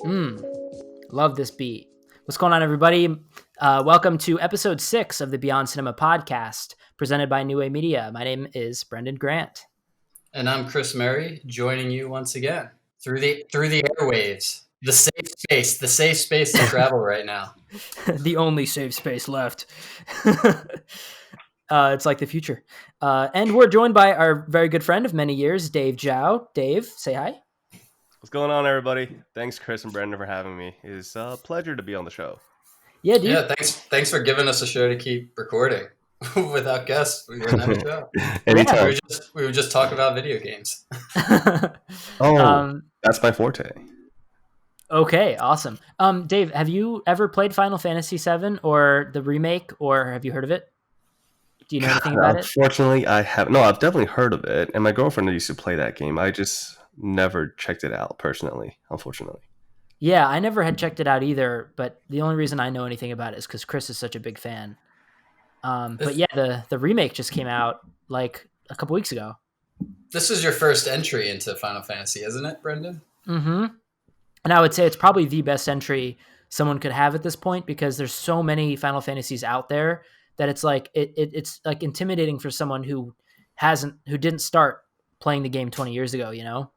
Love this beat. What's going on, everybody? Welcome to episode 6 of the Beyond Cinema podcast, presented by Neuway Media. My name is Brendan Grant. And I'm Chris Murray, joining you once again through the airwaves, the safe space to travel right now. The only safe space left. It's like the future. And we're joined by our very good friend of many years, Dave Zhou. Dave, say hi. What's going on, everybody? Thanks, Chris and Brendan, for having me. It's a pleasure to be on the show. Yeah, dude. Yeah, thanks for giving us a show to keep recording. Without guests, we wouldn't have a show. Anytime. We would just talk about video games. That's my forte. Okay, awesome. Dave, have you ever played Final Fantasy VII or the remake, or have you heard of it? Do you know anything about it? Unfortunately, I have. No, I've definitely heard of it, and my girlfriend used to play that game. I just never checked it out personally, unfortunately. Yeah, I never had checked it out either, but the only reason I know anything about it is because Chris is such a big fan. But yeah, the remake just came out like a couple weeks ago. This is your first entry into Final Fantasy, isn't it, Brendan? Mm-hmm. And I would say it's probably the best entry someone could have at this point, because there's so many Final Fantasies out there that it's like it's like intimidating for someone who didn't start playing the game 20 years ago, you know,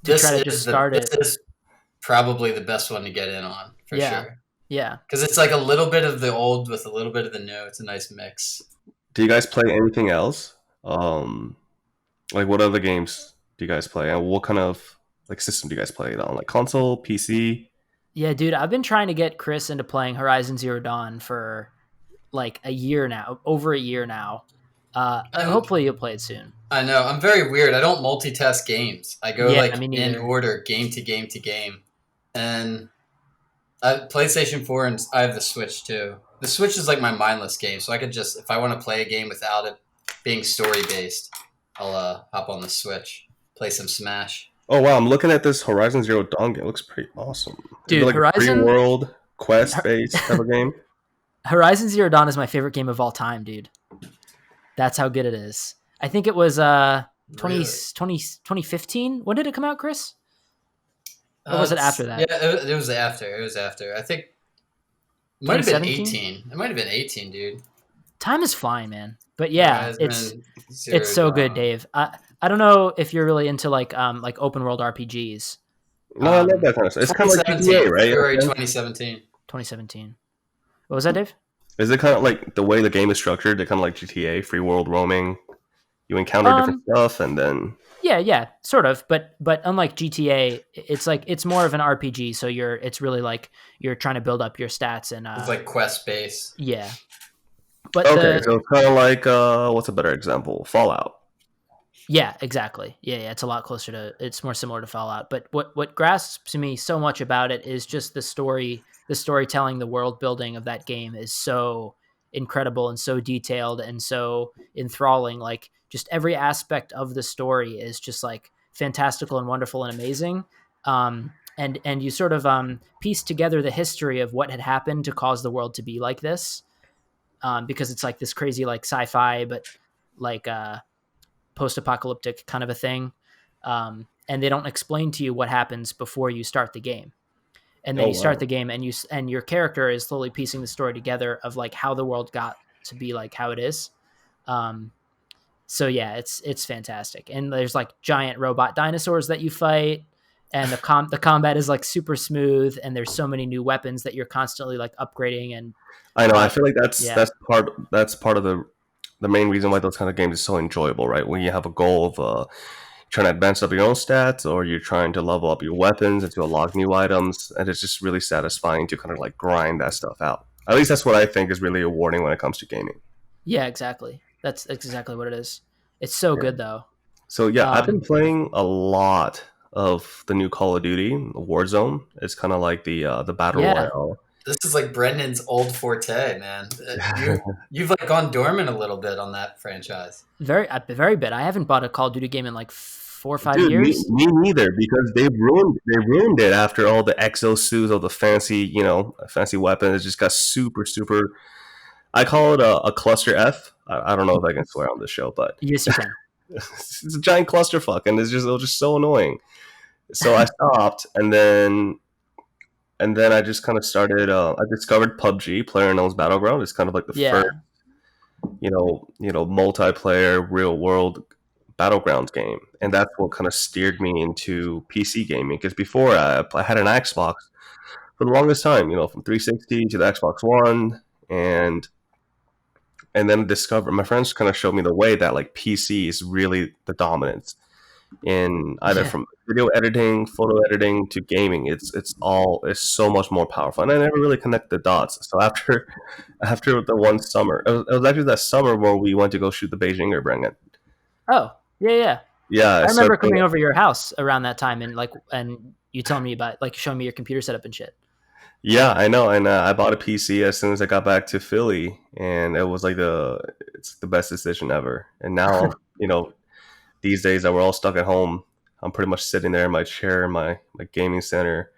to try to just start it. This is probably the best one to get in on, for sure. Yeah. Because it's like a little bit of the old with a little bit of the new. It's a nice mix. Do you guys play anything else? Like what other games do you guys play? And what kind of like system do you guys play it on? Like console, PC? Yeah, dude, I've been trying to get Chris into playing Horizon Zero Dawn for like a year now, over a year now. Hopefully you'll play it soon. I know. I'm very weird. I don't multitask games. I go in order, game to game to game. And PlayStation 4, and I have the Switch too. The Switch is like my mindless game, so I could just, if I want to play a game without it being story-based, I'll hop on the Switch, play some Smash. Oh, wow. I'm looking at this Horizon Zero Dawn game. It looks pretty awesome. Dude, like Horizon... a free-world, quest-based type of game? Horizon Zero Dawn is my favorite game of all time, dude. That's how good it is. I think it was 2015. When did it come out, Chris? Or was it after that? Yeah, it was after. It was after. I think it might have been 18. It might have been 18, dude. Time is flying, man. But yeah, it's so good, Dave. I don't know if you're really into like open world RPGs. No, I love that kind of stuff. It's kind of like GTA, right? February 2017. 2017. What was that, Dave? Is it kind of like the way the game is structured? They're kind of like GTA, free world roaming. You encounter different stuff, and then yeah, sort of. But unlike GTA, it's more of an RPG. So it's really like you're trying to build up your stats, and it's like quest based. Yeah. But okay, so it's kind of like what's a better example? Fallout. Yeah, exactly. Yeah, it's a lot closer to. It's more similar to Fallout. But what grasps me so much about it is just the storytelling, the world building of that game is so incredible and so detailed and so enthralling. Like just every aspect of the story is just like fantastical and wonderful and amazing. And you sort of piece together the history of what had happened to cause the world to be like this. Because it's like this crazy like sci-fi, but like post-apocalyptic kind of a thing. And they don't explain to you what happens before you start the game. And then you start the game and your character is slowly piecing the story together of like how the world got to be like how it is. So yeah, it's fantastic. And there's like giant robot dinosaurs that you fight, and the combat is like super smooth, and there's so many new weapons that you're constantly like upgrading. And I know, I feel like that's part of the main reason why those kind of games are so enjoyable, right? When you have a goal of trying to advance up your own stats, or you're trying to level up your weapons and to unlock new items, and it's just really satisfying to kind of like grind that stuff out. At least that's what I think is really rewarding when it comes to gaming. Yeah, exactly. That's exactly what it is. It's so good though. So yeah, I've been playing a lot of the new Call of Duty, Warzone. It's kind of like the battle royale. This is like Brendan's old forte, man. You've like gone dormant a little bit on that franchise. Very bit. I haven't bought a Call of Duty game in like 4 or 5 years. Me neither, because they ruined it after all the exosuits of the fancy weapons. It just got super. I call it a cluster F. I don't know if I can swear on this show, but yes, you can. It's a giant clusterfuck, and it was just so annoying. So I stopped, and then And then I just kind of started. I discovered PUBG, PlayerUnknown's Battleground. It's kind of like the first, Yeah. multiplayer, real world battlegrounds game, and that's what kind of steered me into PC gaming. Because before I had an Xbox for the longest time, from 360 to the Xbox One, and then discovered my friends kind of showed me the way that like PC is really the dominance in either Yeah. from video editing, photo editing to gaming. It's so much more powerful, and I never really connect the dots. So after the one summer, it was actually that summer where we went to go shoot the Beijinger Brengen. Oh, yeah, yeah. Yeah, I so remember coming over to your house around that time and you telling me about like showing me your computer setup and shit. yeah, I know, and I bought a PC as soon as I got back to Philly, and it's the best decision ever. And now, these days that we're all stuck at home, I'm pretty much sitting there in my chair in my gaming center,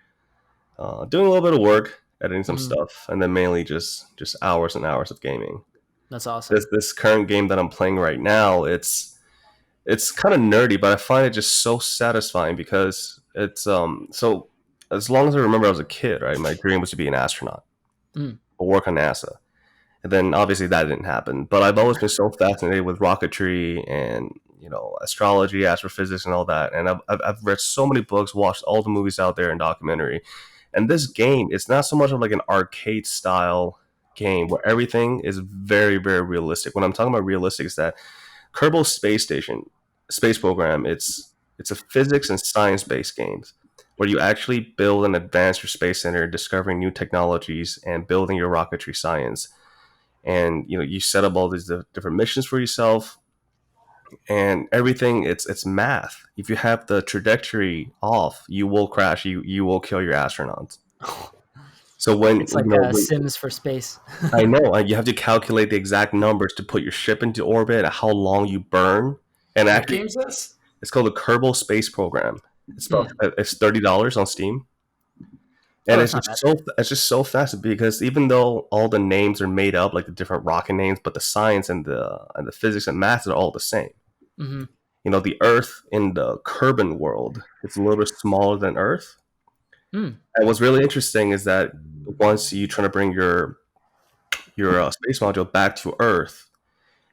doing a little bit of work, editing some Mhm. stuff, and then mainly just hours and hours of gaming. That's awesome. This current game that I'm playing right now, it's kind of nerdy, but I find it just so satisfying because it's so as long as I remember I was a kid, right? My dream was to be an astronaut Mm. or work on NASA. And then obviously that didn't happen. But I've always been so fascinated with rocketry and astrology, astrophysics, and all that. And I've read so many books, watched all the movies out there and documentary. And this game, it's not so much of like an arcade style game where everything is very, very realistic. When I'm talking about realistic, is that Kerbal Space Program. It's a physics and science based game where you actually build and advance your space center, discovering new technologies and building your rocketry science. And you set up all these different missions for yourself, and everything. It's math. If you have the trajectory off, you will crash. You will kill your astronauts. So when It's like Sims for space. I know you have to calculate the exact numbers to put your ship into orbit, how long you burn, and What actually, game's this? it's called the Kerbal Space Program. It's $30 on Steam, Oh, and that's not bad. it's just so fast because even though all the names are made up, like the different rocket names, but the science and the physics and math are all the same. Mm-hmm. The Earth in the Kerbin world, it's a little bit smaller than Earth. Mm. And what's really interesting is that once you try to bring your space module back to Earth,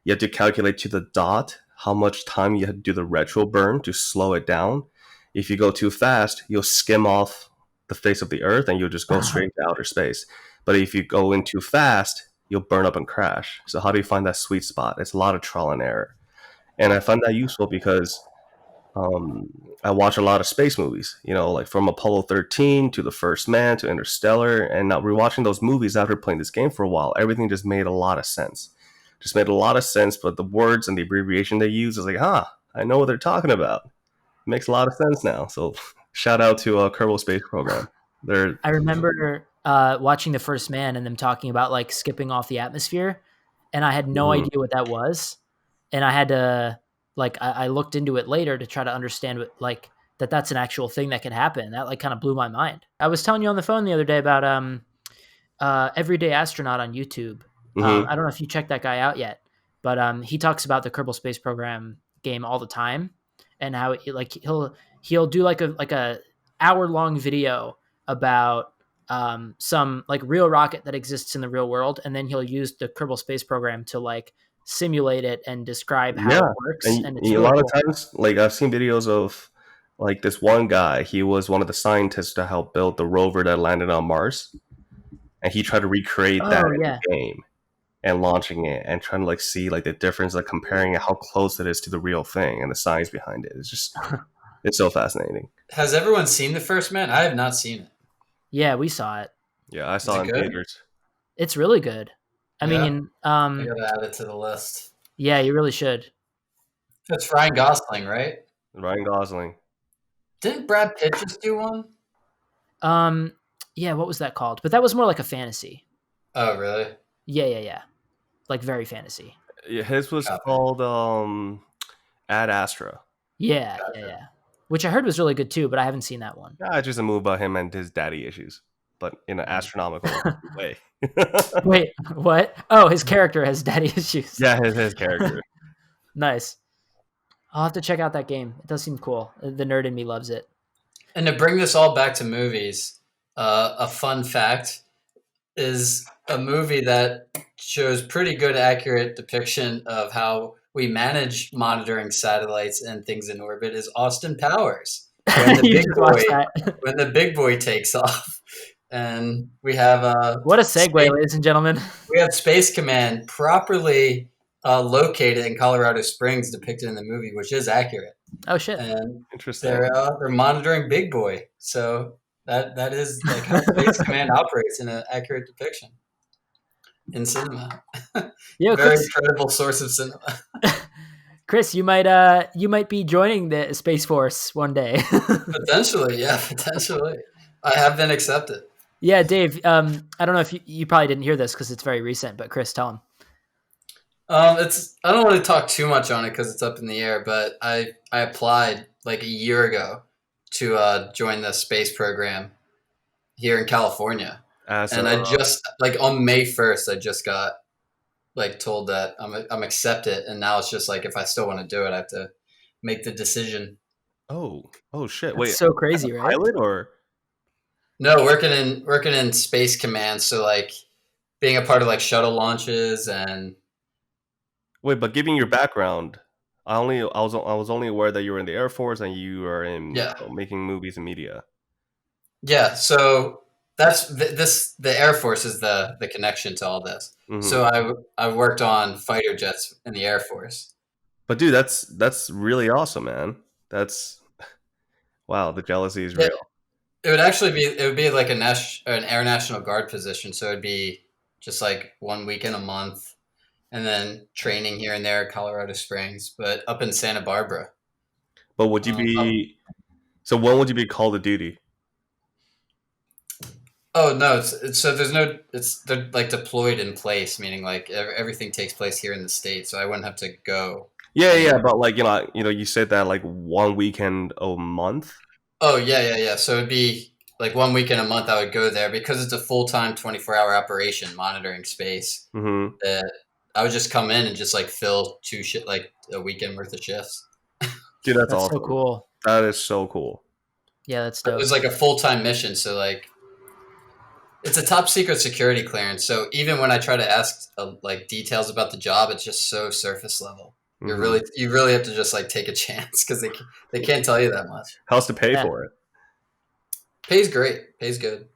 you have to calculate to the dot how much time you have to do the retro burn to slow it down. If you go too fast, you'll skim off the face of the Earth and you'll just go straight to outer space. But if you go in too fast, you'll burn up and crash. So how do you find that sweet spot? It's a lot of trial and error. And I find that useful because I watch a lot of space movies, like from Apollo 13 to The First Man to Interstellar. And now rewatching those movies after playing this game for a while, everything just made a lot of sense. Just made a lot of sense, but the words and the abbreviation they use is like, I know what they're talking about. It makes a lot of sense now. So shout out to Kerbal Space Program. I remember watching The First Man and them talking about like skipping off the atmosphere, and I had no idea what that was, and I had to I looked into it later to try to understand what that's an actual thing that can happen. That like kind of blew my mind. I was telling you on the phone the other day about Everyday Astronaut on YouTube. I don't know if you checked that guy out yet, but he talks about the Kerbal Space Program game all the time, and how he'll do like a hour long video about some like real rocket that exists in the real world, and then he'll use the Kerbal Space Program to like simulate it and describe how it works, and it's a really lot cool. of times, like I've seen videos of like this one guy. He was one of the scientists to help build the rover that landed on Mars, and he tried to recreate that Oh in yeah. the game and launching it and trying to like see like the difference, like comparing how close it is to the real thing and the science behind it. It's so fascinating. Has everyone seen The First Man? I have not seen it. Yeah, we saw it. Yeah, I Is saw it it in good? theaters. It's really good. I Yeah, mean, I gotta add it to the list. yeah, you really should. It's Ryan Gosling, right? Ryan Gosling. Didn't Brad Pitt just do one? Um, yeah, what was that called? But that was more like a fantasy. Oh, really? Yeah. Like very fantasy. Yeah, his was Copy. called Ad Astra. Yeah. Which I heard was really good too, but I haven't seen that one. Yeah, just a movie about him and his daddy issues, but in an astronomical way. Wait, what? Oh, his character has daddy issues. Yeah, his character. Nice. I'll have to check out that game. It does seem cool. The nerd in me loves it. And to bring this all back to movies, a fun fact is a movie that shows pretty good, accurate depiction of how we manage monitoring satellites and things in orbit is Austin Powers when the You big just boy watched that. takes off, and we have What a segue, ladies and gentlemen. Space Command properly located in Colorado Springs, depicted in the movie, which is accurate. Oh shit! And Interesting. they're monitoring Big Boy, so that is like how Space Command operates in an accurate depiction in cinema. Yo, Very Chris. credible source of cinema. Chris, you might be joining the Space Force one day. Potentially, yeah, potentially. I have been accepted. Yeah, Dave. I don't know if you probably didn't hear this because it's very recent, but Chris, tell him. It's I don't want to talk too much on it because it's up in the air, but I applied like a year ago to join the space program here in California, and I just like on May 1st, I just got like told that I'm accepted, and now it's just like if I still want to do it, I have to make the decision. Oh shit! That's Wait, so crazy, right? pilot or No, working in Space Command, so like being a part of like shuttle launches and wait, but giving your background, I was only aware that you were in the Air Force and you are in yeah. making movies and media. Yeah, so that's the Air Force is the connection to all this. Mm-hmm. So I worked on fighter jets in the Air Force. But dude, that's really awesome, man. That's wow. The jealousy is Yeah, real. it would be like an Air National Guard position. So it'd be just like 1 week in a month, and then training here and there at Colorado Springs, but up in Santa Barbara. But would you be? So when would you be called to duty? Oh no! It's so there's no. They're like deployed in place, meaning like everything takes place here in the state, so I wouldn't have to go. Yeah, but like you said that like 1 weekend a month. Oh yeah. So it'd be like 1 week in a month. I would go there because it's a full time 24-hour operation monitoring space. Mm-hmm. I would just come in and just like fill like a weekend worth of shifts. Dude, that's so awesome. cool. That is so cool. Yeah, that's dope. It was like a full time mission, so like it's a top secret security clearance. So even when I try to ask like details about the job, it's just so surface level. Mm-hmm. You really have to just like take a chance because they can't tell you that much. How's to pay for it? Pays great. Pays good.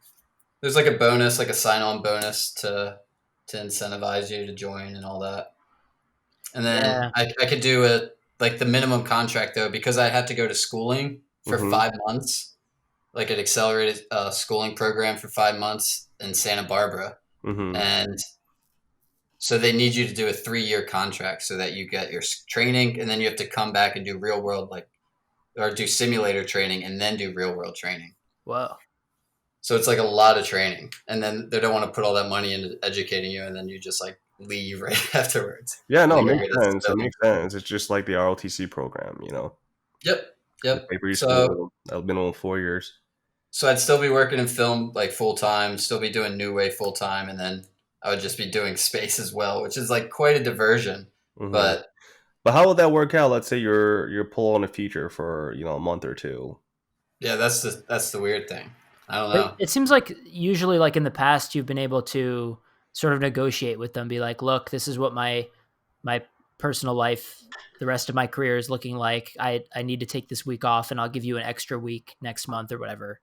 There's like a bonus, like a sign on bonus to incentivize you to join and all that. And then I could do like the minimum contract though, because I had to go to schooling for 5 months, like an accelerated schooling program for 5 months in Santa Barbara. And so they need you to do a 3-year contract so that you get your training, and then you have to come back and do real world, like, or do simulator training and then do real world training. Wow. So it's like a lot of training, and then they don't want to put all that money into educating you, and then you just like leave right afterwards. Yeah, no, it makes sense. It makes sense. It's just like the ROTC program, you know. Yep. So I've been on 4 years. So I'd still be working in film like full time, still be doing Neuway full time, and then I would just be doing space as well, which is like quite a diversion. But how would that work out? Let's say you're pull on a feature for a month or two. Yeah, that's the weird thing. I don't know. It seems like usually, like in the past, you've been able to sort of negotiate with them, be like, "Look, this is what my personal life, the rest of my career is looking like. I need to take this week off, and I'll give you an extra week next month or whatever."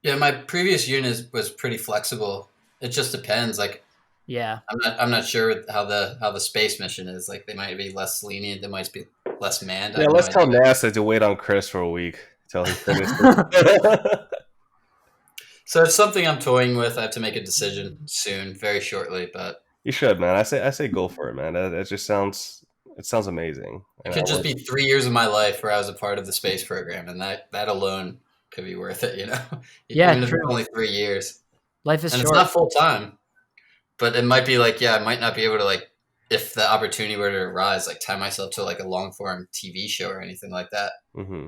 Yeah, my previous unit was pretty flexible. It just depends. Like, yeah, I'm not sure how the space mission is. Like, they might be less lenient. They might be less manned. Yeah, let's tell NASA to wait on Chris for a week till he finishes. So it's something I'm toying with. I have to make a decision soon, very shortly. But you should, man. I say go for it, man. That just sounds amazing. It could just be 3 years of my life where I was a part of the space program, and that alone could be worth it, Yeah, even if it's only 3 years. Life is and short. It's not full time, but it might be like, I might not be able to, like, if the opportunity were to arise, like tie myself to like a long form TV show or anything like that. Mm-hmm.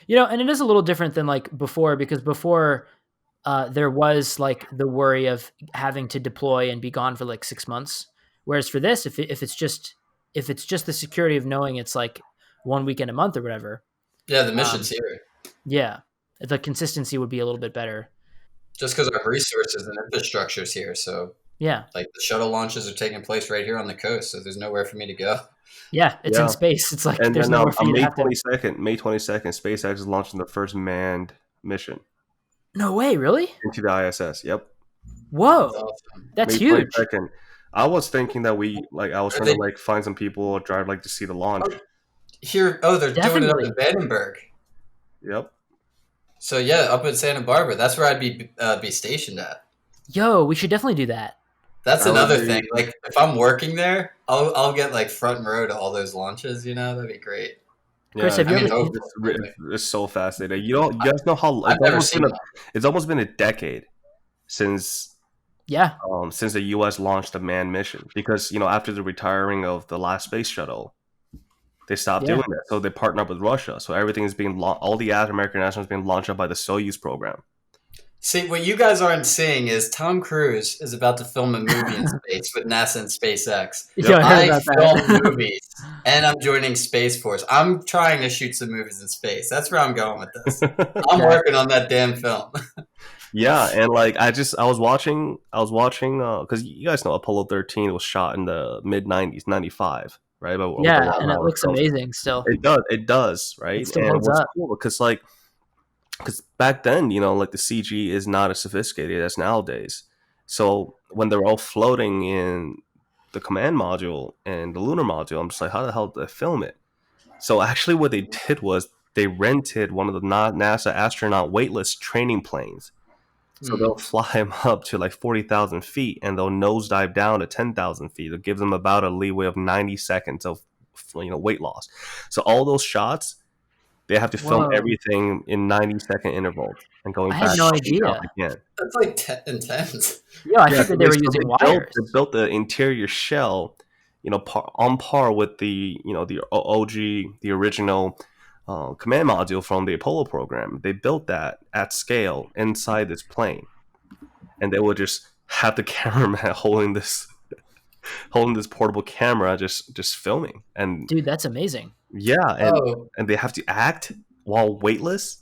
And it is a little different than like before, because before there was like the worry of having to deploy and be gone for like 6 months. Whereas for this, if it's just the security of knowing it's like 1 weekend a month or whatever. Yeah, the mission's here. Yeah, the consistency would be a little bit better. just because our resources and infrastructure's here. So Yeah. like the shuttle launches are taking place right here on the coast, so there's nowhere for me to go. Yeah, it's in space. It's like And there's then nowhere for on you to May have to. 22nd, SpaceX is launching the first manned mission No way, really? into the ISS. Yep. Whoa, That's awesome. that's May huge. 22nd. I was thinking that I was Are trying to they like find some people or drive like to see the launch. here? Oh, they're doing it up in Definitely. Vandenberg. Yep. So yeah, up in Santa Barbara. That's where I'd be stationed at. Yo, we should definitely do that. That's That would another be thing. Like if I'm working there, I'll get like front row to all those launches. That'd be great. Chris, yeah, have I you mean, ever seen? hopefully. it's so fascinating. You guys know how I've never seen one. it's almost been a decade since Yeah, since the U.S. launched a manned mission because after the retiring of the last space shuttle, they stopped yeah. doing that. So they partnered up with Russia. So everything is being all the American astronauts being launched up by the Soyuz program. See, what you guys aren't seeing is Tom Cruise is about to film a movie in space with NASA and SpaceX. Yo, Yep. I heard I about film that. movies, and I'm joining Space Force. I'm trying to shoot some movies in space. That's where I'm going with this. I'm Yeah. working on that damn film. Yeah, and like I was watching because you guys know Apollo 13 was shot in the mid 90s, 95, right? But with the Yeah, Wright and it Brothers looks films. amazing still. It does, It right? still And holds what's up. cool because back then, like the CG is not as sophisticated as nowadays. So when they're all floating in the command module and the lunar module, I'm just like, how the hell did they film it? So actually, what they did was they rented one of the NASA astronaut weightless training planes. So they'll Hmm. fly him up to like 40,000 feet and they'll nosedive down to 10,000 feet. It gives them about a leeway of 90 seconds of weight loss. So all those shots, they have to film Whoa, everything in 90-second intervals and I going had back no up and up idea. again. That's like intense. Yo, I Yeah, figured they were using they wires. built the interior shell, on par with the OG, the original command module from the Apollo program. They built that at scale inside this plane, and they would just have the cameraman holding this portable camera, just filming, and Dude, that's amazing. yeah, Oh, and they have to act while weightless.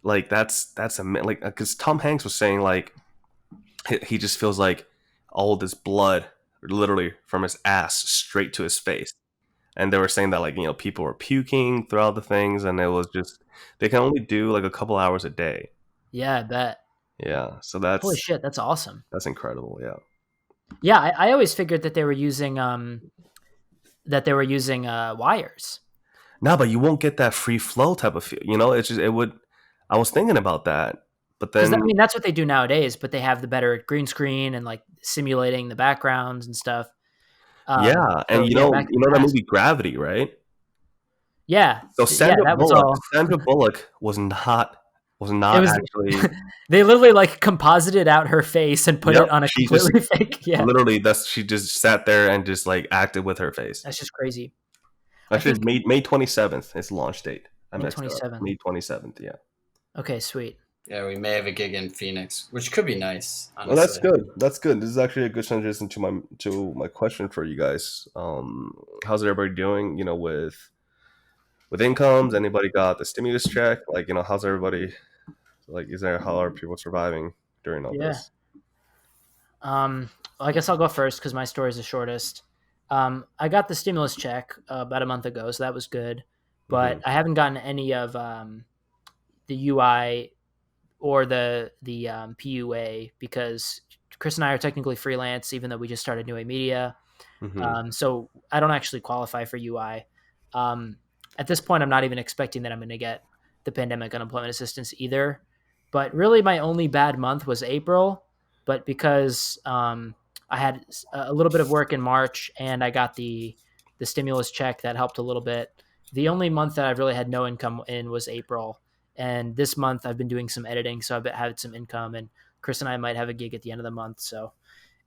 Like like because Tom Hanks was saying like he just feels like all this blood literally from his ass straight to his face. And they were saying that like people were puking throughout the things, and it was just they can only do like a couple hours a day. Yeah, I bet. Yeah, so Holy shit, that's awesome. that's incredible. Yeah. Yeah, I always figured that they were using wires. No, but you won't get that free flow type of feel. It's just it would. I was thinking about that, but Because then I mean that's what they do nowadays, but they have the better green screen and like simulating the backgrounds and stuff. yeah, and So yeah, back in the that past. movie Gravity, right? Yeah, So yeah, that was all. Sandra Bullock was It not was actually. they literally like composited out her face and put Yep, it on a she just completely fake. Yeah, literally she just sat there and just like acted with her face. that's just crazy. I Actually, it's think May 27th. It's launch date. I May messed up. 27th. May 27th. Yeah. Okay, sweet. yeah, we may have a gig in Phoenix, which could be nice, Well, that's honestly. good. That's good. This is actually a good transition to my question for you guys. How's everybody doing? With incomes. Anybody got the stimulus check? Like, how's everybody? Like, how are people surviving during all Yeah. this? Well, I guess I'll go first because my story is the shortest. I got the stimulus check about a month ago, so that was good. But Mm-hmm. I haven't gotten any of the UI or the PUA because Chris and I are technically freelance, even though we just started Neuway Media. Mm-hmm. So I don't actually qualify for UI. Um, at this point, I'm not even expecting that I'm going to get the pandemic unemployment assistance either. But really, my only bad month was April. But because I had a little bit of work in March and I got the stimulus check that helped a little bit. The only month that I've really had no income in was April. And this month I've been doing some editing, so I've had some income. And Chris and I might have a gig at the end of the month. So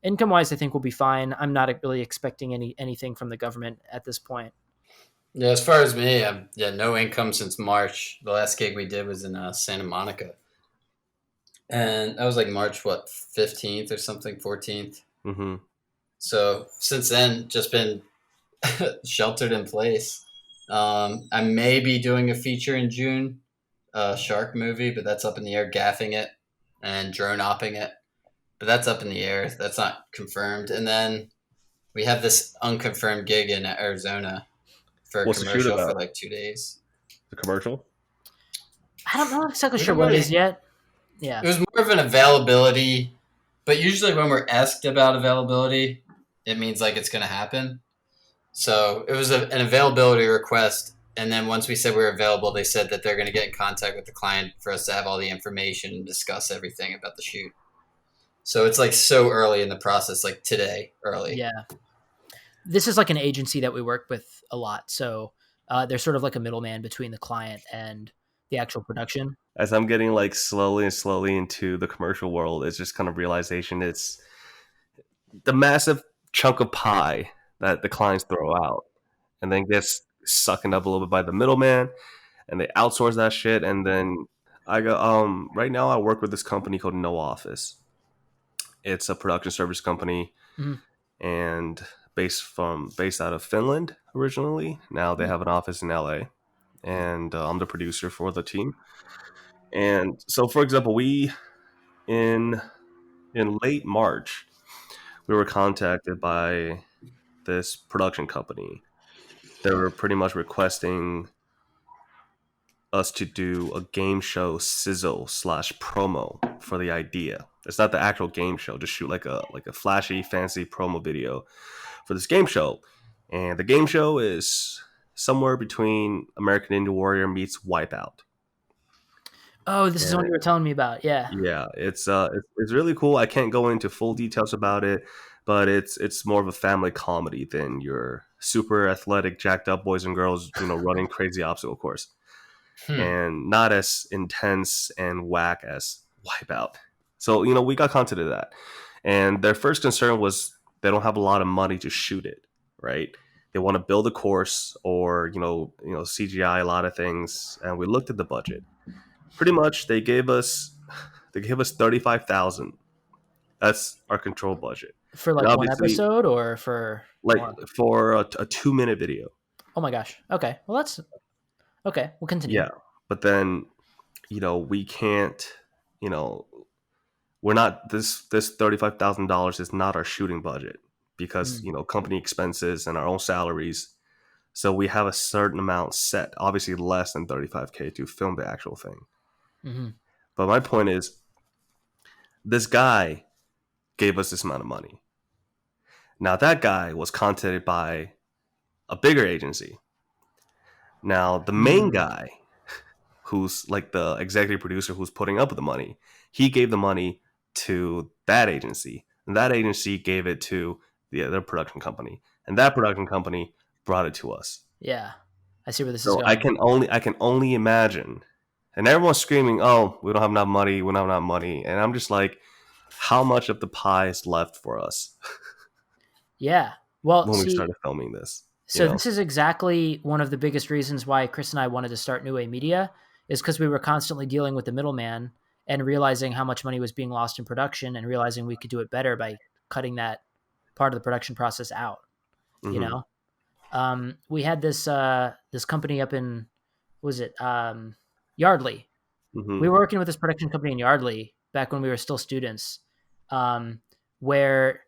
income wise, I think we'll be fine. I'm not really expecting anything from the government at this point. Yeah, as far as me, no income since March. The last gig we did was in Santa Monica, and that was like March 15th or something, 14th. Mm-hmm. So since then, just been sheltered in place. I may be doing a feature in June, shark movie, but that's up in the air, gaffing it. and drone opping it. But that's up in the air. That's not confirmed. And then we have this unconfirmed gig in Arizona for a What's the shoot commercial for about? like 2 days. The commercial? I'm not exactly sure what it is yet. Yeah. It was more of an availability, but usually when we're asked about availability, it means like it's going to happen. So it was an availability request. And then once we said we were available, they said that they're going to get in contact with the client for us to have all the information and discuss everything about the shoot. So it's like so early in the process, like today early. Yeah. This is like an agency that we work with a lot. So they're sort of like a middleman between the client and the actual production. As I'm getting like slowly and slowly into the commercial world, it's just kind of realization it's the massive chunk of pie that the clients throw out and then gets sucked up a little bit by the middleman, and they outsource that shit. And then I go, right now I work with this company called No Office. It's a production service company, and based out of Finland originally. Now they have an office in LA, and I'm the producer for the team. And so, for example, we in late March, we were contacted by this production company. They were pretty much requesting us to do a game show sizzle / promo for the idea. It's not the actual game show. Just shoot like a flashy, fancy promo video for this game show. And the game show is somewhere between American Ninja Warrior meets Wipeout. Oh, this is what you were telling me about. Yeah. Yeah, it's really cool. I can't go into full details about it, but it's more of a family comedy than your super athletic, jacked up boys and girls, running crazy obstacle course. And not as intense and whack as Wipeout. So, we got content of that. And their first concern was they don't have a lot of money to shoot it, right? They want to build a course or, CGI a lot of things. And we looked at the budget. Pretty much they gave us $35,000. That's our control budget. For like one episode or for for a 2-minute video. Oh my gosh. Okay. Well, that's okay. We'll continue. Yeah. But then, we can't, we're not, this $35,000 is not our shooting budget because, company expenses and our own salaries. So we have a certain amount set, obviously less than $35K to film the actual thing. Mm-hmm. But my point is, this guy gave us this amount of money. Now that guy was contacted by a bigger agency. Now the main guy, who's like the executive producer who's putting up with the money, he gave the money to that agency, and that agency gave it to the other production company, and that production company brought it to us. Yeah, I see where this is going. I can only imagine, and everyone's screaming, "Oh, we don't have enough money! We don't have enough money!" And I'm just like, how much of the pie is left for us? Yeah, well, when we started filming this. So this is exactly one of the biggest reasons why Chris and I wanted to start Neuway Media, is because we were constantly dealing with the middleman and realizing how much money was being lost in production and realizing we could do it better by cutting that part of the production process out. Mm-hmm. We had this company up in, Yardley. Mm-hmm. We were working with this production company in Yardley back when we were still students, where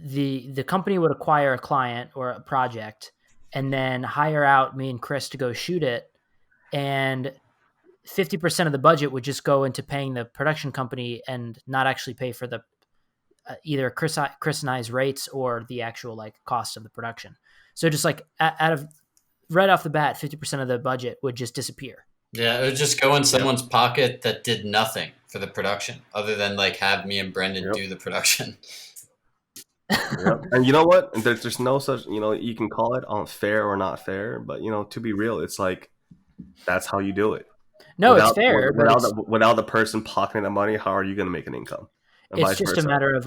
the company would acquire a client or a project and then hire out me and Chris to go shoot it. And 50% of the budget would just go into paying the production company and not actually pay for the either Chris and I's rates or the actual like cost of the production. So just like out of right off the bat, 50% of the budget would just disappear. Yeah, it would just go in someone's pocket that did nothing for the production other than like have me and Brendan do the production. Yep. And you know what? There's no such, you can call it fair or not fair, but to be real, it's like that's how you do it. No, it's fair. Without the person pocketing the money, how are you going to make an income? And it's just a matter of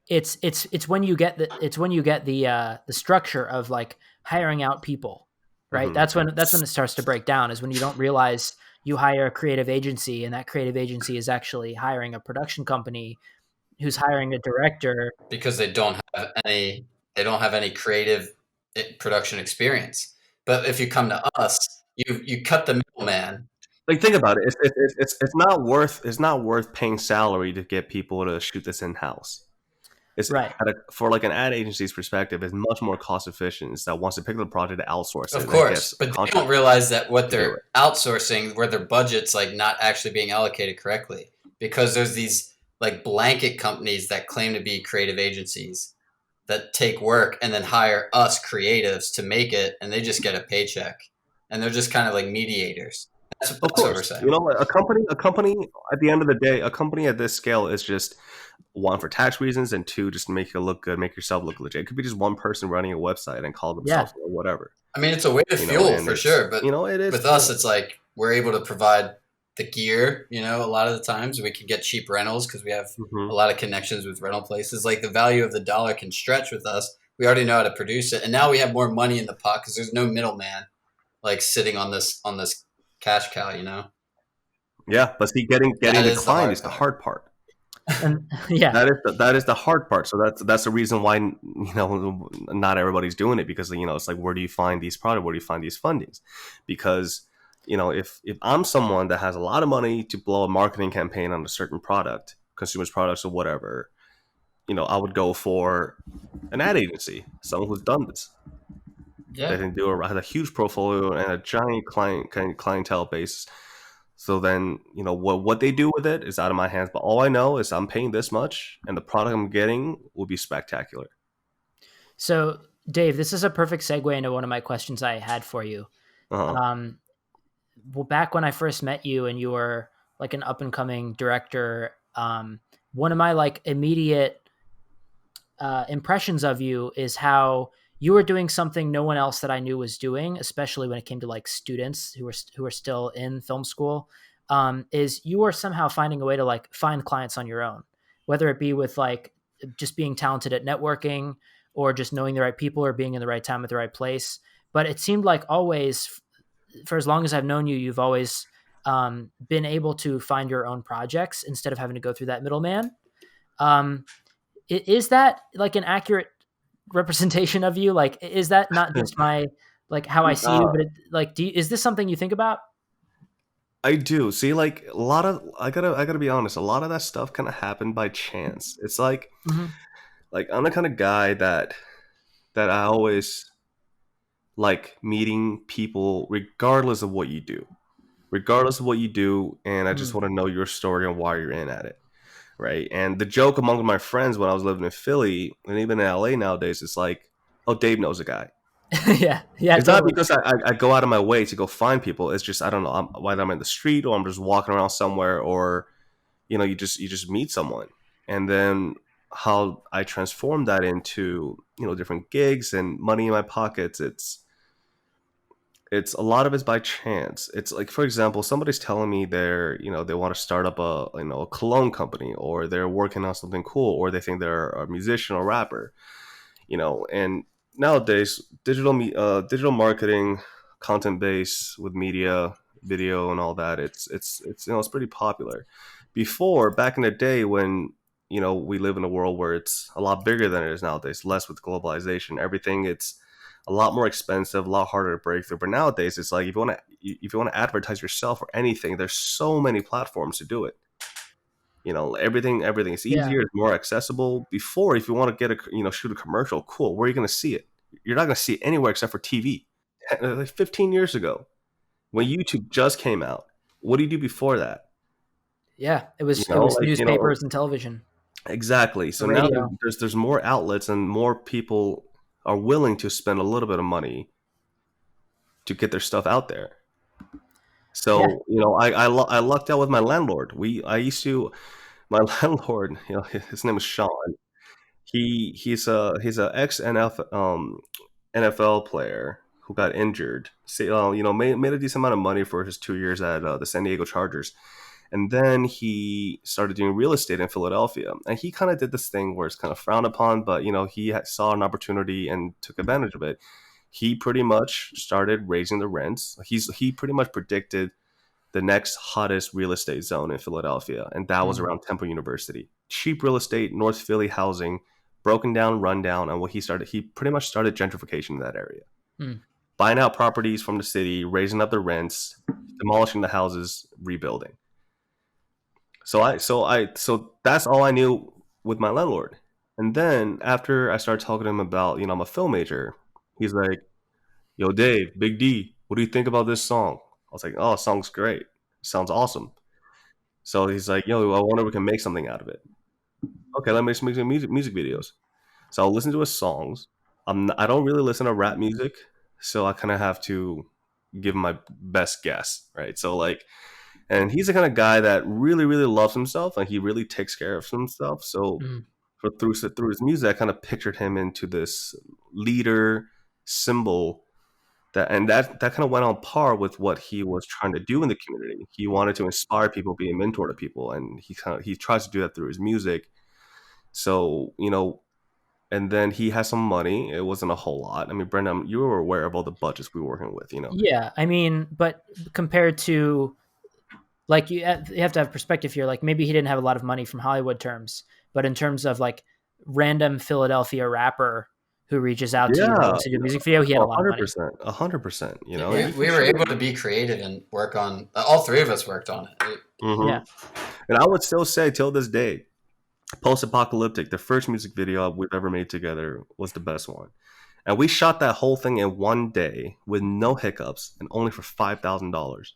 it's when you get the structure of like hiring out people, right? Mm-hmm. That's when it starts to break down, is when you don't realize you hire a creative agency and that creative agency is actually hiring a production company who's hiring a director because they don't have any creative production experience. But if you come to us, you cut the middleman like think about it. It's not worth paying salary to get people to shoot this in house. It's Right. for like an ad agency's perspective, it's much more cost efficient. It's that wants to pick up the project to outsource Of it and course, gets a but they don't contract realize that what to do they're it. outsourcing, where their budget's like not actually being allocated correctly, because there's these like blanket companies that claim to be creative agencies that take work and then hire us creatives to make it, and they just get a paycheck, and they're just kind of like mediators. Of That's what we're course, saying. you know, a company at the end of the day, a company at this scale is just one for tax reasons, and two just to make you look good, make yourself look legit. It could be just one person running a website and call Yeah. themselves whatever. I mean, it's a way to You know, fuel and for it's, sure, but you know, it is. with us, it's like we're able to provide the gear. You know, a lot of the times we can get cheap rentals because we have a lot of connections with rental places. Like the value of the dollar can stretch with us. We already know how to produce it, and now we have more money in the pot because there's no middleman like sitting on this cash cow. You know. Yeah, but see, getting That is the declined hard is the part. hard part. And yeah, That is the hard part. So that's the reason why, you know, not everybody's doing it, because, you know, it's like, where do you find these products? Where do you find these fundings? Because, you know, if I'm someone that has a lot of money to blow a marketing campaign on a certain product, consumers products or whatever, you know, I would go for an ad agency, someone who's done this. They Yeah. can has a huge portfolio and a giant clientele base. So then, you know, what they do with it is out of my hands. But all I know is I'm paying this much, and the product I'm getting will be spectacular. So, Dave, this is a perfect segue into one of my questions I had for you. Uh-huh. Well, back when I first met you, and you were like an up and coming director, one of my like immediate impressions of you is how you were doing something no one else that I knew was doing, especially when it came to like students who are still in film school. Is you are somehow finding a way to like find clients on your own, whether it be with like just being talented at networking or just knowing the right people or being in the right time at the right place. But it seemed like always, for as long as I've known you, you've always been able to find your own projects instead of having to go through that middleman. Um, is that like an accurate representation of you? Like, is that not just my like how I see you, but like, is this something you think about? I do. See, like a lot of I gotta be honest. A lot of that stuff kind of happened by chance. It's like I'm the kind of guy that I always like meeting people regardless of what you do. Regardless of what you do, and I just want to know your story and why you're in at it. Right. And the joke among my friends when I was living in Philly and even in LA nowadays is like, oh, Dave knows a guy. Yeah. Yeah. It's not Totally. because I go out of my way to go find people. It's just, I don't know, whether I'm in the street or I'm just walking around somewhere, or, you know, you just meet someone. And then how I transform that into, you know, different gigs and money in my pockets. It's a lot of it's by chance. It's like, for example, somebody's telling me you know, they want to start up a cologne company, or they're working on something cool, or they think they're a musician or rapper, you know. And nowadays, digital marketing, content base with media, video, and all that, it's you know, it's pretty popular. Before, back in the day, when, you know, we live in a world where it's a lot bigger than it is nowadays, less with globalization, everything, it's a lot more expensive, a lot harder to break through. But nowadays, it's like, if you want to advertise yourself or anything, there's so many platforms to do it. You know, everything is Yeah. easier, it's more accessible. Before, if you want to get shoot a commercial, cool. Where are you going to see it? You're not going to see it anywhere except for TV. Like 15 years ago, when YouTube just came out, what do you do before that? Yeah. You It know, was like, you know, newspapers and television, exactly. the So now radio. there's more outlets, and more people are willing to spend a little bit of money to get their stuff out there. Yeah. So, you know, I lucked out with my landlord. I used to my landlord, you know, his name is Sean. He's a ex NFL player who got injured. You know, made a decent amount of money for his 2 years at the San Diego Chargers, and then he started doing real estate in Philadelphia. And he kind of did this thing where it's kind of frowned upon, but, you know, saw an opportunity and took advantage of it. He pretty much started raising the rents. He pretty much predicted the next hottest real estate zone in Philadelphia, and that was around Temple University. Cheap real estate, North Philly housing, broken down, run down, and he pretty much started gentrification in that area. buying out properties from the city, raising up the rents, demolishing the houses, rebuilding. So that's all I knew with my landlord. And then after I started talking to him about, I'm a film major, he's like, "Yo, Dave, Big D, what do you think about this song?" I was like, "Oh, song's great. Sounds awesome." So he's like, "Yo, I wonder if we can make something out of it." Okay, let me make some music videos. So I'll listen to his songs. I don't really listen to rap music, so I kind of have to give him my best guess, right? So like, and he's the kind of guy that really, really loves himself, and he really takes care of himself. So through his music, I kind of pictured him into this leader symbol that kind of went on par with what he was trying to do in the community. He wanted to inspire people, be a mentor to people, and he tries to do that through his music. So and then he has some money. It wasn't a whole lot. I mean, Brendan, you were aware of all the budgets we were working with, Yeah, I mean, but compared to, like, you have to have perspective here. Like, maybe he didn't have a lot of money from Hollywood terms, but in terms of like random Philadelphia rapper who reaches out to you that wants to do a music video, he had a lot of money. 100%. We were able to be creative and work on. All three of us worked on it. Yeah, and I would still say till this day, Postapocalyptic, the first music video we've ever made together, was the best one. And we shot that whole thing in one day with no hiccups and only for $5,000.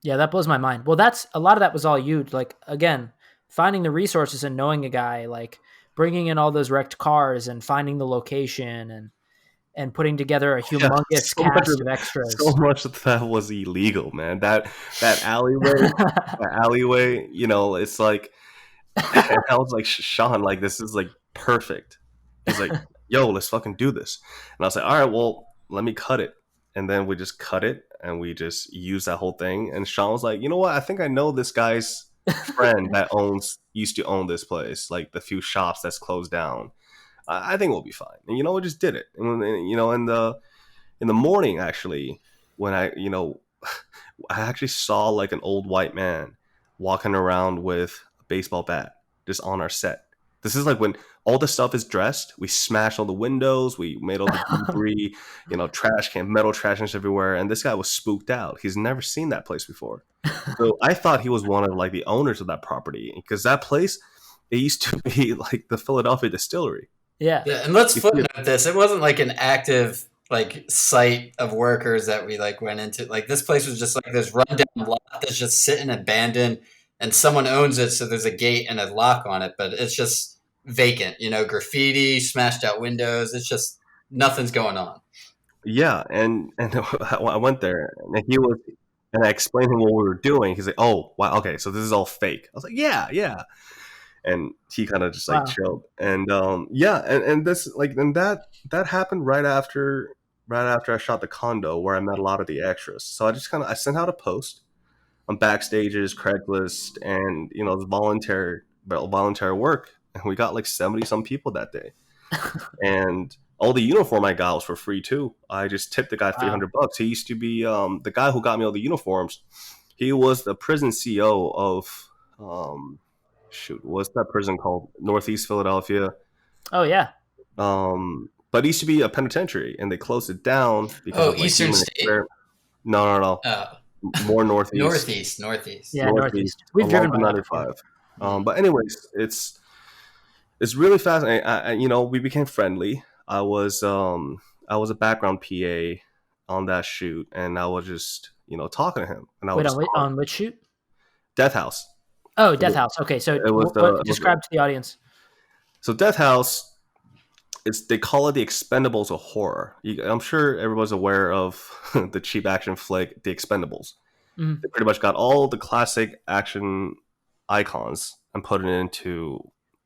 Yeah, that blows my mind. Well, a lot of that was all you. Like, again, finding the resources and knowing a guy, like bringing in all those wrecked cars and finding the location and putting together a humongous cast of extras. So much of that was illegal, man. That alleyway, it's like, and I was like, "Sean, like, this is like perfect." He's like, "Yo, let's fucking do this." And I was like, "All right, well, let me cut it." And then we just cut it and we just use that whole thing. And Sean was like, "You know what? I think I know this guy's friend that used to own this place, like the few shops that's closed down. I think we'll be fine." And we just did it. And in the morning, actually, when I actually saw like an old white man walking around with a baseball bat just on our set. This is like when all the stuff is dressed. We smashed all the windows. We made all the debris, trash can, metal trash cans everywhere. And this guy was spooked out. He's never seen that place before. So I thought he was one of like the owners of that property, because that place, it used to be like the Philadelphia distillery. Yeah. And let's footnote this. It wasn't like an active like site of workers that we like went into. Like, this place was just like this rundown lot that's just sitting abandoned, and someone owns it, so there's a gate and a lock on it, but it's just vacant, graffiti, smashed out windows. It's just nothing's going on. Yeah, and I went there, and I explained to him what we were doing. He's like, "Oh, wow, okay, so this is all fake." I was like, "Yeah," and he kind of just like chilled, and and this that happened right after I shot the condo where I met a lot of the extras. So I sent out a post on Backstage's, Craigslist, and volunteer work. And we got like 70 some people that day. And all the uniform I got was for free too. I just tipped the guy $300. He used to be the guy who got me all the uniforms. He was the prison CEO of what's that prison called? Northeast Philadelphia. Oh yeah. But it used to be a penitentiary, and they closed it down because of, like, Eastern State. No. More northeast. Northeast. Yeah, northeast. We've driven by 95. But anyways, it's really fascinating. We became friendly. I was a background PA on that shoot, and I was just talking to him. And on which shoot? Death House. Oh, Death House. Okay, so describe to the audience. So Death House, they call it the Expendables of horror. I'm sure everyone's aware of the cheap action flick, The Expendables. Mm-hmm. They pretty much got all the classic action icons and put it into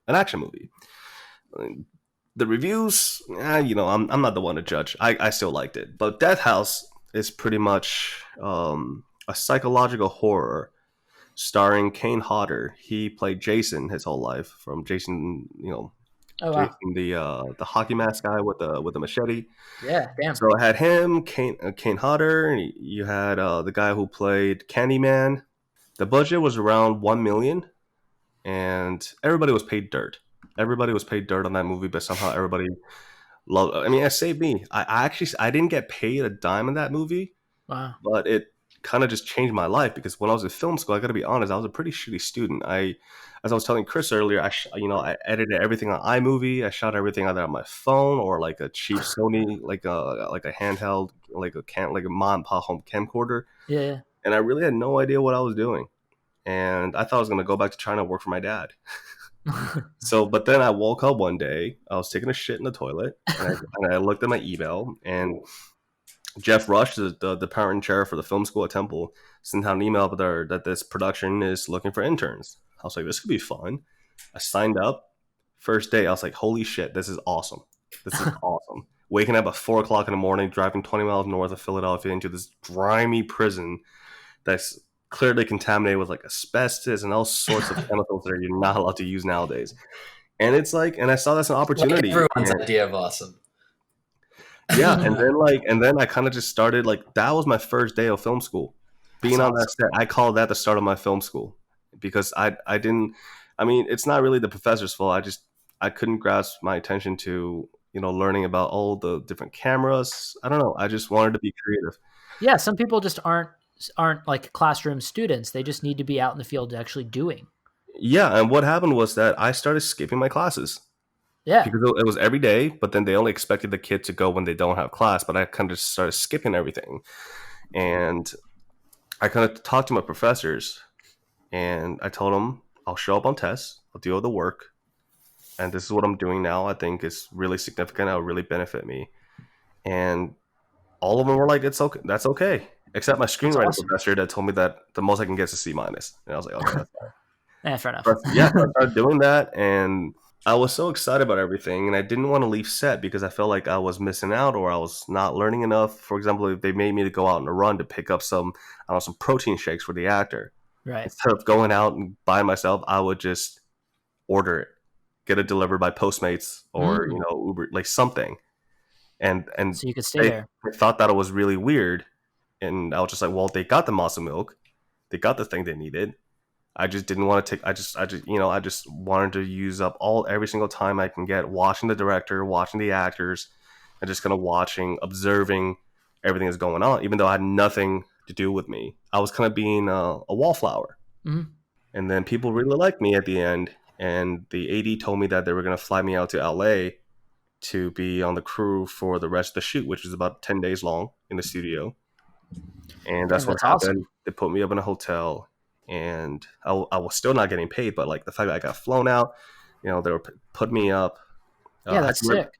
an action movie. The reviews, I'm not the one to judge. I still liked it. But Death House is pretty much a psychological horror starring Kane Hodder. He played Jason his whole life, from Jason, Jason, the hockey mask guy with the machete. Yeah, damn. So I had him, Kane Hodder. And you had the guy who played Candyman. The budget was around $1 million, and everybody was paid dirt. Everybody was paid dirt on that movie, but somehow everybody love. I mean, it saved me. I actually I didn't get paid a dime in that movie, Wow. but it kind of just changed my life because when I was in film school, I got to be honest, I was a pretty shitty student. As I was telling Chris earlier, I edited everything on iMovie. I shot everything either on my phone or like a cheap Sony, like a handheld, like a mom and pop home camcorder. Yeah. Yeah. And I really had no idea what I was doing. And I thought I was gonna go back to China and work for my dad. So, but then I woke up one day. I was taking a shit in the toilet, and I looked at my email, and Jeff Rush, the parent and chair for the film school at Temple, sent out an email that this production is looking for interns. I was like, this could be fun. I signed up. First day, I was like, holy shit, this is awesome. This is awesome. Waking up at 4 o'clock in the morning, driving 20 miles north of Philadelphia into this grimy prison that's clearly contaminated with like asbestos and all sorts of chemicals that you're not allowed to use nowadays. And it's like, and I saw that's an opportunity. Like everyone's idea of awesome. Yeah, and then I kind of just started like that was my first day of film school. Being on that set, I call that the start of my film school because I didn't. I mean, it's not really the professor's fault. I couldn't grasp my attention to learning about all the different cameras. I don't know. I just wanted to be creative. Yeah, some people just aren't like classroom students. They just need to be out in the field actually doing. Yeah, and what happened was that I started skipping my classes. Yeah. Because it was every day, but then they only expected the kid to go when they don't have class. But I kind of just started skipping everything. And I kind of talked to my professors and I told them I'll show up on tests, I'll do all the work. And this is what I'm doing now. I think is really significant. It'll really benefit me. And all of them were like, it's okay. That's okay. Except my screenwriting professor that told me that the most I can get is a C-. And I was like, okay, that's fine. Yeah, fair enough. But yeah, I started doing that and I was so excited about everything and I didn't want to leave set because I felt like I was missing out or I was not learning enough. For example, if they made me to go out on a run to pick up some protein shakes for the actor. Right. Instead of going out and buying myself, I would just order it, get it delivered by Postmates or, Uber, like something. And so you could stay there. They thought that it was really weird. And I was just like, well, they got the muscle milk. They got the thing they needed. I just didn't want to take. I just wanted to use up every single time I can get watching the director, watching the actors, and just kind of observing everything that's going on. Even though I had nothing to do with me, I was kind of being a wallflower. Mm-hmm. And then people really liked me at the end, and the AD told me that they were going to fly me out to LA to be on the crew for the rest of the shoot, which is about 10 days long in the studio. And that's what happened. Awesome. They put me up in a hotel. And I was still not getting paid, but like the fact that I got flown out, they were put me up. Yeah, that's sick.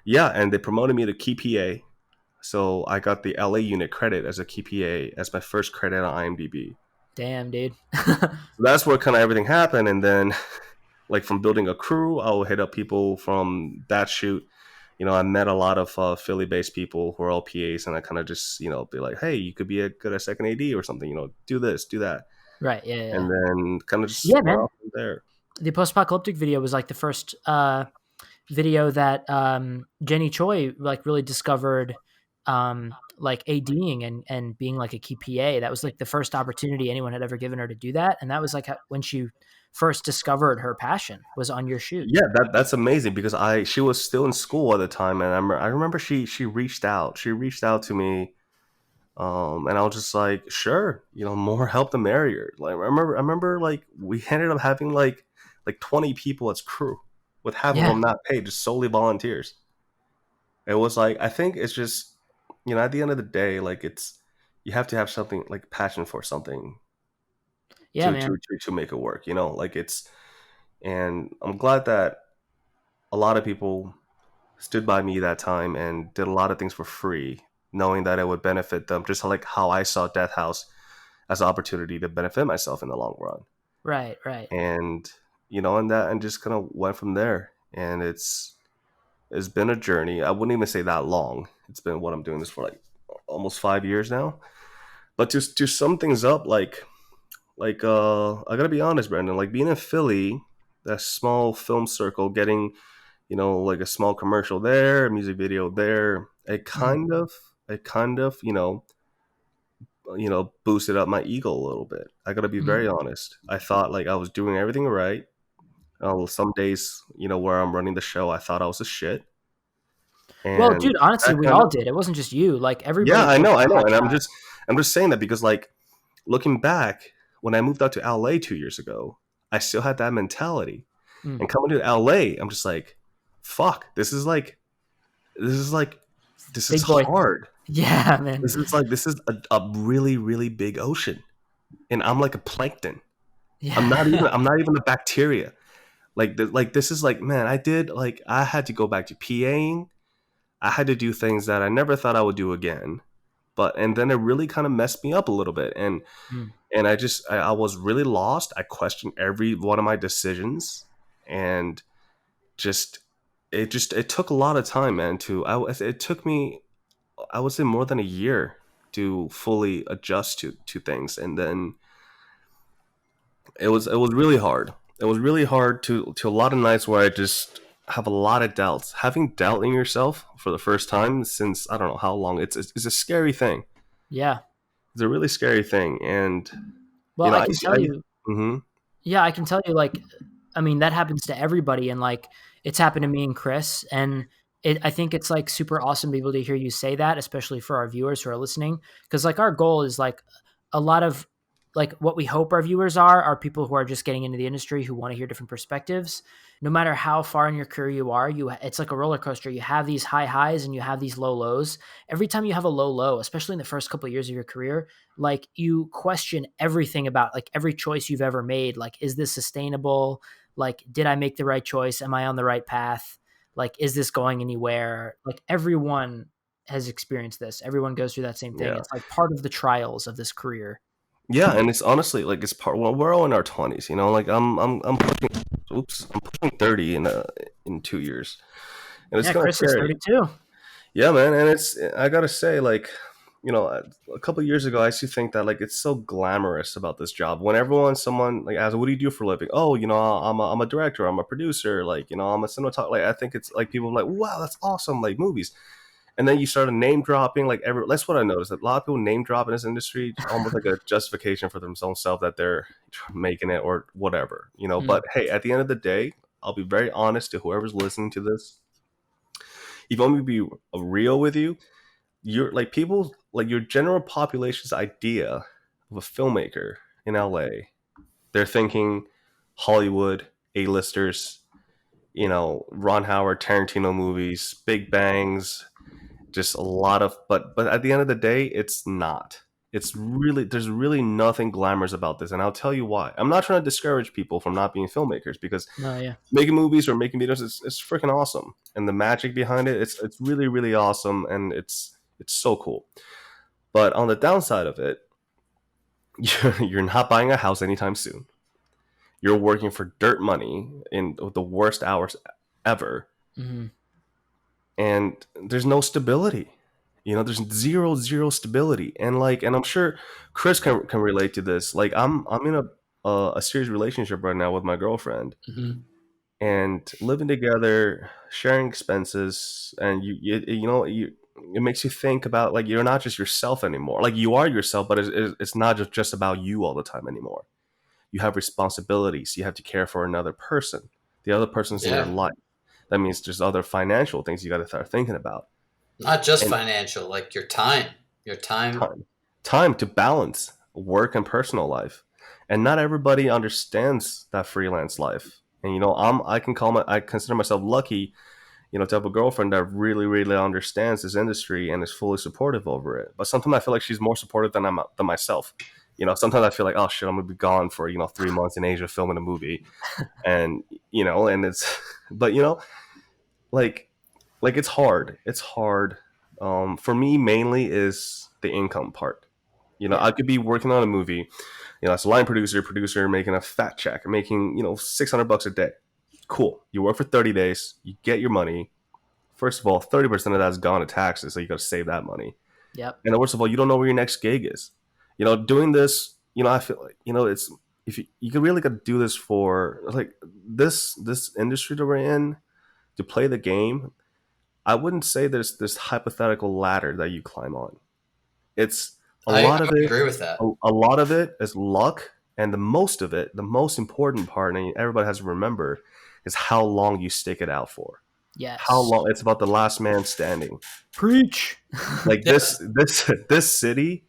Yeah, and they promoted me to key PA, so I got the LA unit credit as a key PA as my first credit on IMDb. Damn, dude. So that's where kind of everything happened, and then like from building a crew, I will hit up people from that shoot. I met a lot of Philly-based people who are all PAs, and I kind of just be like, hey, you could be a good second AD or something. Do this, do that. Right, yeah. And then kind of just man. There. The Postapocalyptic video was like the first video that Jenny Choi like really discovered like ADing and being like a key PA. That was like the first opportunity anyone had ever given her to do that. And that was like when she first discovered her passion was on your shoot. Yeah, that's amazing because she was still in school at the time. And I remember she reached out. She reached out to me. And I was just like, sure, more help the merrier. Like, I remember like we ended up having like 20 people as crew with half of them not paid, just solely volunteers. It was like, I think it's just, at the end of the day, like you have to have something like passion for something to make it work, like and I'm glad that a lot of people stood by me that time and did a lot of things for free, knowing that it would benefit them, just like how I saw Death House as an opportunity to benefit myself in the long run. Right. And and just kind of went from there. And it's been a journey. I wouldn't even say that long. It's been what I'm doing this for like almost 5 years now. But to sum things up, like I gotta be honest, Brandon. Like being in Philly, that small film circle, getting like a small commercial there, a music video there, it kind of boosted up my ego a little bit. I gotta be very honest. I thought like I was doing everything right. Some days, where I'm running the show, I thought I was a shit. Well, And dude, honestly, that we kind all of, did. It wasn't just you. Like yeah, everybody I took know, a hot and shot. I'm just saying that because like looking back, when I moved out to LA 2 years ago, I still had that mentality. Mm. And coming to LA, I'm just like, fuck, this is like this is Big boy. hard. Yeah, man. This is a really, really big ocean. And I'm like a plankton. Yeah. I'm not even a bacteria. Like this is like, man, I had to go back to PAing. I had to do things that I never thought I would do again. But and then it really kind of messed me up a little bit. Mm. And I was really lost. I questioned every one of my decisions, and just it took a lot of time, man. It took me, I would say, more than a year to fully adjust to things, and then it was really hard. It was really hard to a lot of nights where I just have a lot of doubts. Having doubt in yourself for the first time since I don't know how long, it's a scary thing. Yeah. It's a really scary thing, and you Well, know, I can tell you. mm-hmm. Yeah, I can tell you. Like, I mean, that happens to everybody, and like, it's happened to me and Chris, and I think it's like super awesome to be able to hear you say that, especially for our viewers who are listening, because like our goal is like a lot of like what we hope our viewers are people who are just getting into the industry who want to hear different perspectives. No matter how far in your career you are, it's like a roller coaster. You have these high highs and you have these low lows. Every time you have a low low, especially in the first couple of years of your career, like you question everything about like every choice you've ever made. Like, is this sustainable? Like, did I make the right choice? Am I on the right path? Like, is this going anywhere? Like everyone has experienced this. Everyone goes through that same thing. Yeah. It's like part of the trials of this career. Yeah, and it's honestly like it's part. Well, we're all in our 20s, you know. Like I'm pushing. Oops, I'm pushing 30 in 2 years, and it's Yeah, kind of Chris is scary. 32. Yeah, man, and it's I gotta say, like, you know, a couple of years ago, I used to think that like it's so glamorous about this job. When someone like asks, "What do you do for a living?" Oh, you know, I'm a director, I'm a producer, like, you know, I'm a cinematographer. Like, I think it's like people are like, "Wow, that's awesome!" Like movies. And then you started name dropping, like that's what I noticed. That a lot of people name drop in this industry, almost like a justification for their own self that they're making it or whatever, you know. Mm. But hey, at the end of the day, I'll be very honest to whoever's listening to this. If you want me to be real with you, you're like people like your general population's idea of a filmmaker in LA. They're thinking Hollywood, A-listers, you know, Ron Howard, Tarantino movies, big bangs, just a lot of but at the end of the day, it's not. It's really there's really nothing glamorous about this, and I'll tell you why. I'm not trying to discourage people from not being filmmakers because Oh yeah. making movies or making videos is it's freaking awesome, and the magic behind it, it's really really awesome, and it's so cool. But on the downside of it, you're not buying a house anytime soon. You're working for dirt money in the worst hours ever, Mm-hmm. and there's no stability. You know, there's zero stability, and like, and I'm sure Chris can relate to this. Like, I'm in a serious relationship right now with my girlfriend, Mm-hmm. and living together, sharing expenses, and you know you. It makes you think about like you're not just yourself anymore. Like you are yourself, but it's not just about you all the time anymore. You have responsibilities. You have to care for another person. The other person's in your Yeah. life. That means there's other financial things you got to start thinking about. Not just And financial, like your time. Your time. time to balance work and personal life. And not everybody understands that freelance life. And you know, I consider myself lucky, you know, to have a girlfriend that really, really understands this industry and is fully supportive over it. But sometimes I feel like she's more supportive than myself. You know, sometimes I feel like, oh shit, I'm gonna be gone for, you know, 3 months in Asia filming a movie, and you know, and it's, but you know, like it's hard. It's hard. For me, mainly is the income part. You know, Yeah. I could be working on a movie, you know, as a line producer making a fat check, making, you know, $600 a day. Cool. You work for 30 days, you get your money. First of all, 30% of that's gone to taxes, so you got to save that money. Yep. And worst of all, you don't know where your next gig is. You know, doing this, you know, I feel like, you know, it's if you could really got to do this for like this industry that we're in to play the game. I wouldn't say there's this hypothetical ladder that you climb on. It's a I lot of it. agree with that. A lot of it is luck, and the most of it, the most important part, and everybody has to remember, is how long you stick it out for. How Yes. long? It's about the last man standing. Preach. Like Yeah, this city,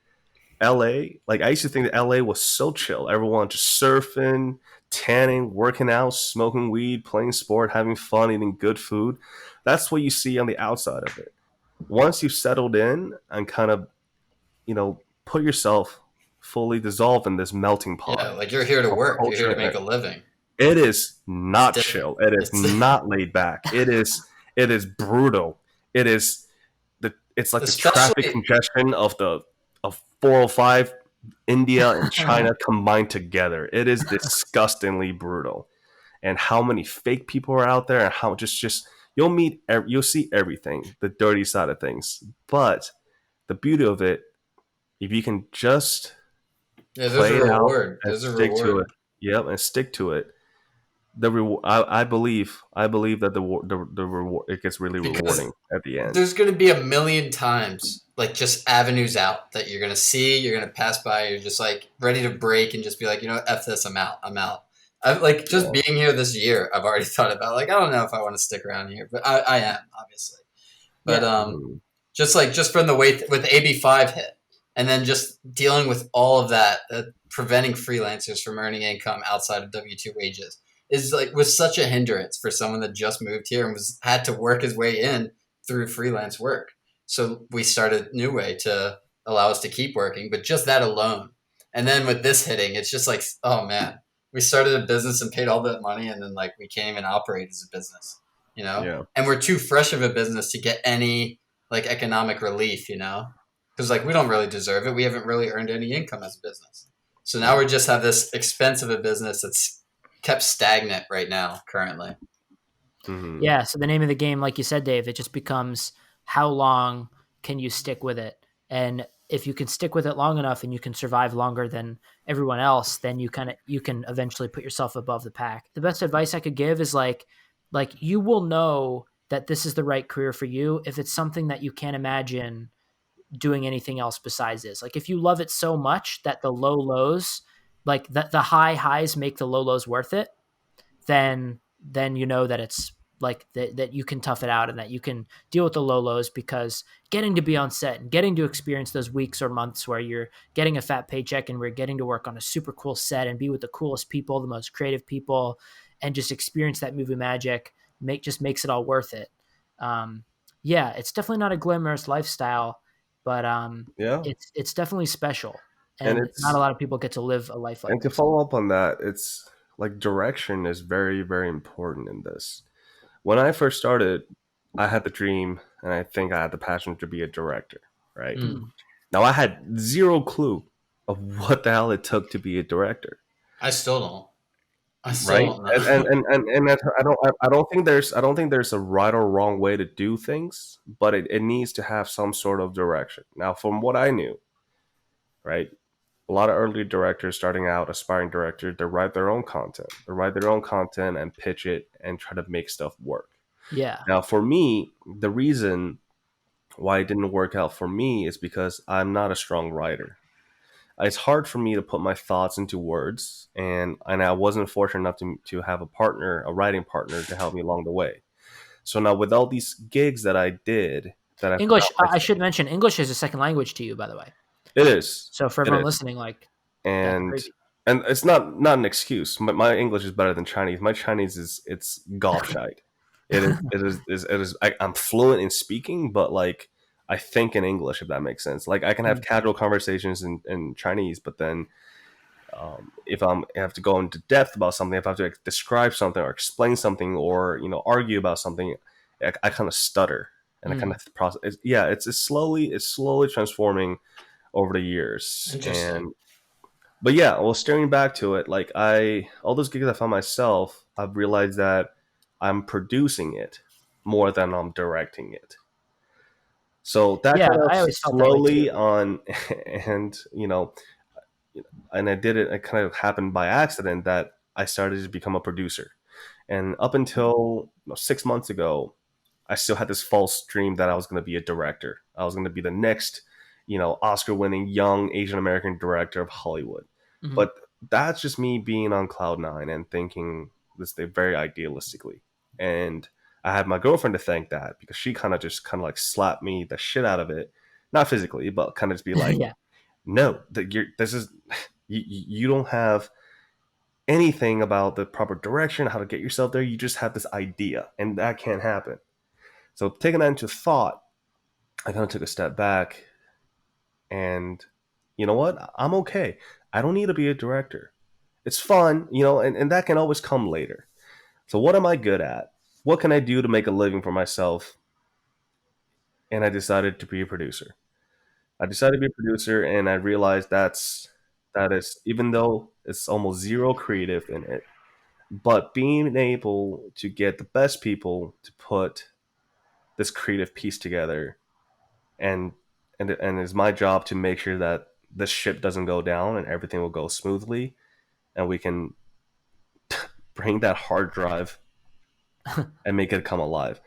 LA. Like I used to think that LA was so chill. Everyone just surfing, tanning, working out, smoking weed, playing sport, having fun, eating good food. That's what you see on the outside of it. Once you've settled in and kind of, put yourself fully dissolved in this melting yeah. pot Like you're here to of work. You're here to make culture, a living. it is It's not different. chill. It is It's not laid back. It is brutal. It's like the traffic especially congestion of 405 India and China combined together. It is disgustingly brutal. And how many fake people are out there, and how just you'll see everything, the dirty side of things. But the beauty of it, if you can just yeah. There's a play it out reward. and There's a stick to it, reward. yep, and stick to it, I believe that the reward, it gets really Because rewarding at the end. there's going to be a million times like just avenues out that you're going to see, you're going to pass by, you're just like ready to break and just be like, you know, F this, I'm out. I've like just Yeah. being here this year, I've already thought about like, I don't know if I want to stick around here, but I am obviously. But Yeah. Mhm. just from the way with AB5 hit, and then just dealing with all of that, preventing freelancers from earning income outside of W-2 wages is like was such a hindrance for someone that just moved here and was had to work his way in through freelance work. So we started Neuway to allow us to keep working, but just that alone. And then with this hitting, it's just like, oh man, we started a business and paid all that money, and then like we can't even operate as a business, you know? Yeah. And we're too fresh of a business to get any like economic relief, you know? Because like we don't really deserve it. We haven't really earned any income as a business. So now we Yeah. just have this expense of a business that's kept stagnant right now currently. Hmm. Yeah. So the name of the game, like you said, Dave, it just becomes how long can you stick with it? And if you can stick with it long enough and you can survive longer than everyone else, then you can eventually put yourself above the pack. The best advice I could give is like you will know that this is the right career for you if it's something that you can't imagine doing anything else besides this. Like if you love it so much that the low lows, like the high highs make the low lows worth it, then you know that it's like that you can tough it out and that you can deal with the low lows, because getting to be on set and getting to experience those weeks or months where you're getting a fat paycheck and we're getting to work on a super cool set and be with the coolest people, the most creative people, and just experience that movie magic just makes it all worth it. Um, yeah, it's definitely not a glamorous lifestyle, but Yeah. it's definitely special, And and not a lot of people get to live a life like to this. follow up on that, it's like direction is very, very important in this. When I first started, I had the dream and I think I had the passion to be a director, right? Mm. Now I had zero clue of what the hell it took to be a director, I still don't. I still right? don't And and know. and, and, and I don't think there's a right or wrong way to do things, but it needs to have some sort of direction. Now, from what I knew, right? A lot of early directors starting out, aspiring directors, they write their own content. They write their own content and pitch it and try to make stuff work. Yeah. Now, for me, the reason why it didn't work out for me is because I'm not a strong writer. It's hard for me to put my thoughts into words, and I wasn't fortunate enough to have a partner, a writing partner, to help me along the way. So now, with all these gigs that I did, that I found English, I myself, should mention, English is a second language to you, by the way. it is, So for it everyone is, listening, like that's and crazy. it's not an excuse. My English is better than Chinese. My Chinese is it's gobshite. I'm fluent in speaking, but like I think in English, if that makes sense. Like I can have Mm. casual conversations in Chinese, but then if I have to go into depth about something, if I have to like, describe something or explain something or argue about something, I kind of stutter and I kind Mm. of process. It's slowly transforming over the years, Interesting. and but yeah, well, staring back to it, like all those gigs I found myself, I've realized that I'm producing it more than I'm directing it. So that Yeah, kind of I always felt that way too. slowly on, and and I did it. It kind of happened by accident that I started to become a producer. And up until 6 months ago, I still had this false dream that I was going to be a director. I was going to be the next, Oscar-winning young Asian American director of Hollywood. Hmm. But that's just me being on cloud nine and thinking this thing very idealistically. And I have my girlfriend to thank that because she kind of like slapped me the shit out of it, not physically, but kind of just be like, Yeah. no, this is you don't have anything about the proper direction, how to get yourself there. You just have this idea, and that can't happen. So taking that into thought, I kind of took a step back, and you know what? I'm okay. I don't need to be a director. It's fun, and that can always come later. So what am I good at? What can I do to make a living for myself? And I decided to be a producer. I decided to be a producer, and I realized that is, even though it's almost zero creative in it, but being able to get the best people to put this creative piece together, and and it's my job to make sure that this ship doesn't go down and everything will go smoothly, and we can bring that hard drive and make it come alive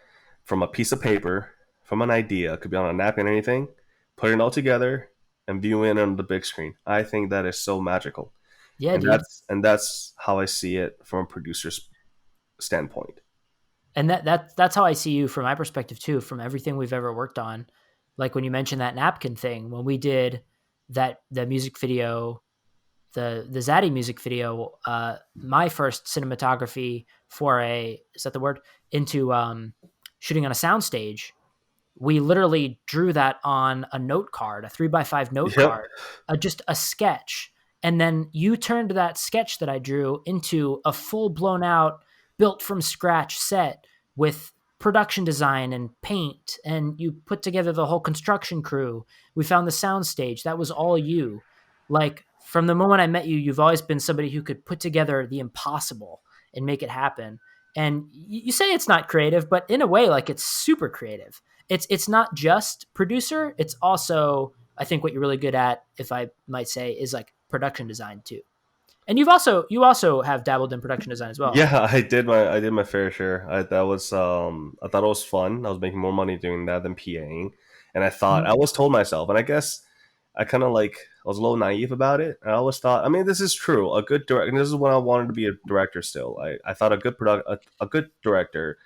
from a piece of paper, from an idea. It could be on a napkin, anything. Put it all together and view it on the big screen. I think that is so magical, Yeah, and dude. that's how I see it from a producer's standpoint. And that's how I see you from my perspective too, from everything we've ever worked on. Like when you mentioned that napkin thing, when we did the music video, the Zaddy music video, my first cinematography foray, is that the word, into shooting on a soundstage, we literally drew that on a note card, a 3x5 note Yep. card, just a sketch. And then you turned that sketch that I drew into a full blown out, built from scratch set with production design and paint. And you put together the whole construction crew. We found the sound stage. That was all you. Like from the moment I met you, you've always been somebody who could put together the impossible and make it happen. And you say it's not creative, but in a way, like it's super creative. It's not just producer, it's also, I think, what you're really good at, if I might say, is like production design too. And you also have dabbled in production design as well. Yeah, I did my fair share. I thought it was fun. I was making more money doing that than PAing, and I always told myself, and I guess I kind of like I was a little naive about it. And I always thought, I mean, this is true. A good director. And this is when I wanted to be a director. Still, I thought a good director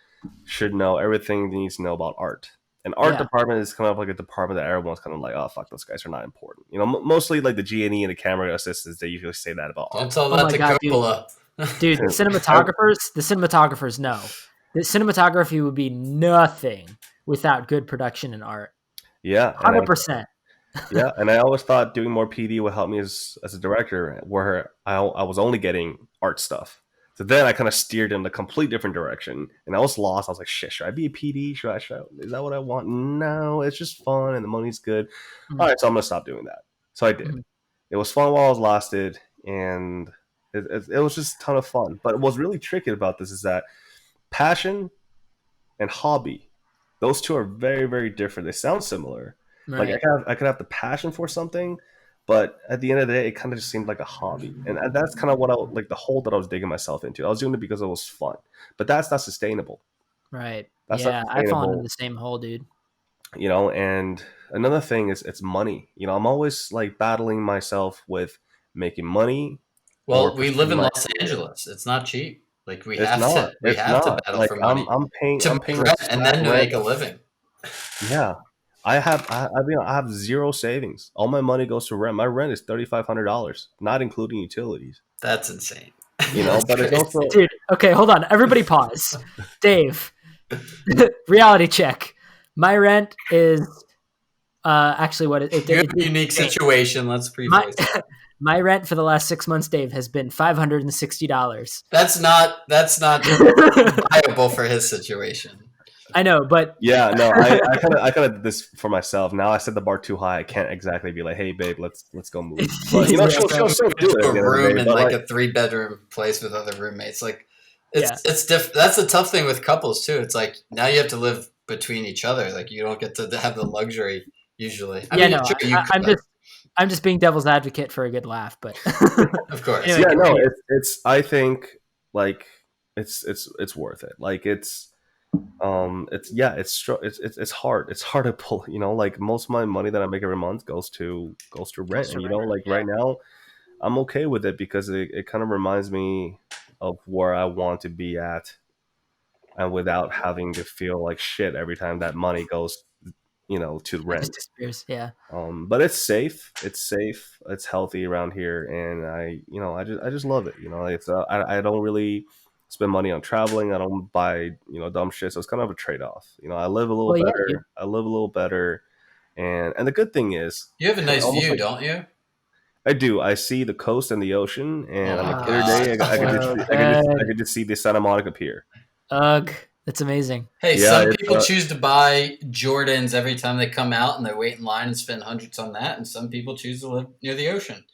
should know everything they need to know about art. An art Yeah. department is kind of like a department that everyone's kind of like, oh fuck, those guys are not important. Mostly like the G&E and the camera assistants. They usually say that about Don't art. tell Oh that my to god, dude. Coppola. Dude, the cinematographers know. The cinematography would be nothing without good production and art. Yeah, 100%. and I always thought doing more PD would help me as a director, where I was only getting art stuff. So then I kind of steered in a complete different direction, and I was lost. I was like, shit, should I be a PD? Is that what I want? No, it's just fun and the money's good. Mm-hmm. All right, so I'm gonna stop doing that. So I did. It was fun while I was lasted, and it was just a ton of fun. But what's really tricky about this is that passion and hobby, those two are very, very different. They sound similar. Like Right. I could have the passion for something, but at the end of the day, it kind of just seemed like a hobby, and that's kind of what I like the hole that I was digging myself into. I was doing it because it was fun, but that's not sustainable. Right. That's not Yeah, I've fallen into sustainable, the same hole, dude. And another thing is it's money. I'm always like battling myself with making money or Well, we live pursuing in my Los career. Angeles. It's not cheap. Like It's not. we It's have to not. battle Like for I'm money I'm paying to I'm pay paying a rent and flat then to rent. make a living. Yeah, I have zero savings. All my money goes to rent. My rent is $3,500, not including utilities. That's insane. That's But it's crazy. also Dude, okay, hold on. Everybody pause. Dave, reality check. My rent is actually what You have a it unique changed. situation. Let's My preface. my rent for the last 6 months, Dave, has been $560. That's not viable for his situation. I know, but yeah. No, I kind of did this for myself. Now I set the bar too high. I can't exactly be like, hey babe, let's go move. But yeah, she'll bro. still do Into it at a the end of the room day. in But like like, a 3-bedroom place with other roommates. Like Yeah. it's that's the tough thing with couples too. It's like now you have to live between each other. Like you don't get to have the luxury usually. I Yeah, mean, no, sure you I'm could, just being devil's advocate for a good laugh, but of course. anyway, yeah, no, continue. it's I think like it's worth it. Like it's yeah, it's hard. It's hard to pull. Like most of my money that I make every month goes to rent, Goes to and rent. like Yeah. right now I'm okay with it because it kind of reminds me of where I want to be at and without having to feel like shit every time that money goes, to rent. Just disappears. Yeah. But it's safe. It's healthy around here, and I just love it. It's I don't really spend money on traveling. I don't buy dumb shit. So it's kind of a trade off. I live a little better. Yeah, I live a little better, and the good thing is you have a nice view, don't you? I do. I see the coast and the ocean, and on a clear God. day, I could just see the Santa Monica Pier. Ugh, that's amazing. Hey, some people choose to buy Jordans every time they come out, and they wait in line and spend hundreds on that. And some people choose to live near the ocean.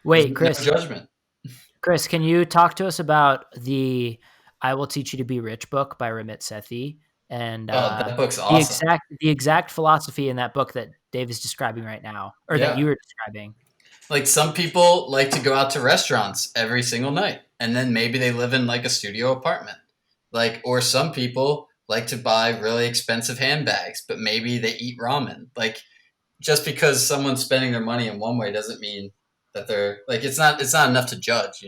Wait, Chris. No judgment. Chris, can you talk to us about the "I Will Teach You to Be Rich" book by Ramit Sethi? And that book's awesome. The exact philosophy in that book that Dave is describing right now, or that you were describing. Like, some people like to go out to restaurants every single night, and then maybe they live in like a studio apartment. Like, or some people like to buy really expensive handbags, but maybe they eat ramen. Like, just because someone's spending their money in one way doesn't mean that they're like, it's not enough to judge,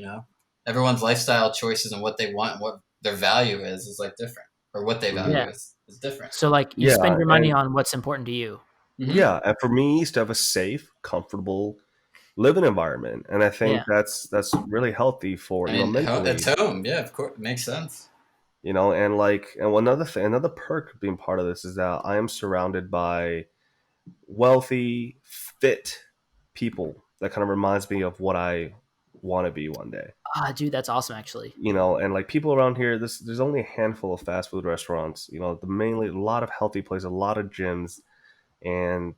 Everyone's lifestyle choices and what they want and what their value is like different, or what they value is different. So like you spend your money on what's important to you. Mm-hmm. Yeah. And for me, is to have a safe, comfortable living environment, and I think that's really healthy for mentally. It's home, of course, it makes sense. And another perk being part of this is that I am surrounded by wealthy, fit people that kind of reminds me of what I want to be one day. Dude, that's awesome, actually. And like people around here, there's only a handful of fast food restaurants. Mainly a lot of healthy places, a lot of gyms, and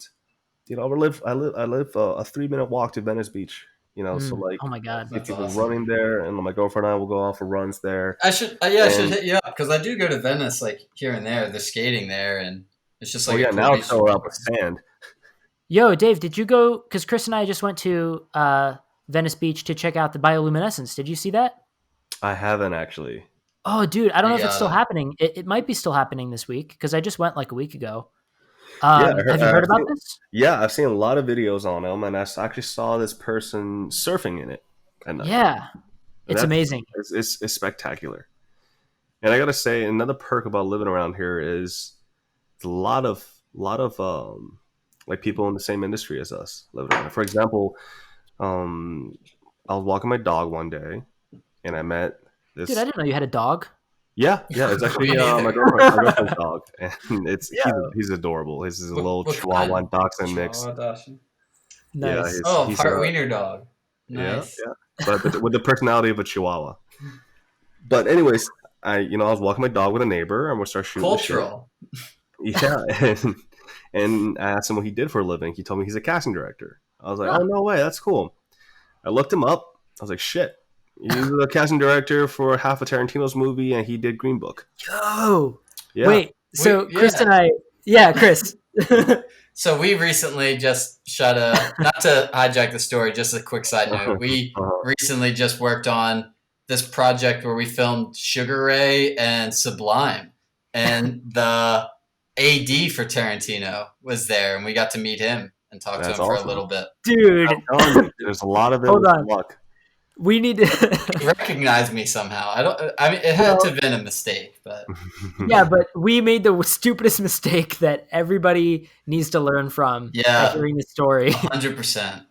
I live a 3-minute walk to Venice Beach. So like, oh my god, get people running there, and my girlfriend and I will go out for runs there. I should hit you up, because I do go to Venice like here and there. They're skating there, and it's just like now it's filled up with sand. Yo, Dave, did you go? Because Chris and I just went to Venice Beach to check out the bioluminescence. Did you see that? I haven't actually. Oh, dude, I don't know if it's still happening. It might be still happening this week, because I just went like a week ago. Have you heard about this? Yeah, I've seen a lot of videos on them, and I actually saw this person surfing in it at night. Yeah, it's amazing. It's spectacular. And I gotta say, another perk about living around here is a lot of like people in the same industry as us living around. For example, I was walking my dog one day, and I met this. Dude, I didn't know you had a dog. Yeah, it's actually my girlfriend's dog, and he's adorable. He's a little Chihuahua and Dachshund mix. Nice. Yeah, he's part wiener dog. Nice. Yeah, but with the personality of a Chihuahua. But anyways, I was walking my dog with a neighbor, and we started shooting. Cultural. Yeah, and I asked him what he did for a living. He told me he's a casting director. I was like, oh no way, that's cool. I looked him up. I was like, shit. He was a casting director for half of Tarantino's movie, and he did Green Book. Yo! Yeah. Wait, so Chris and I... Yeah, Chris. So we recently just shot not to hijack the story, just a quick side note. We recently just worked on this project where we filmed Sugar Ray and Sublime. And the AD for Tarantino was there, and we got to meet him and talk to him for a little bit. Dude. There's a lot of it. Hold on. Luck. We need to he recognized me somehow. It had to have been a mistake, but yeah, but we made the stupidest mistake that everybody needs to learn from. Yeah, hearing the story. 100%.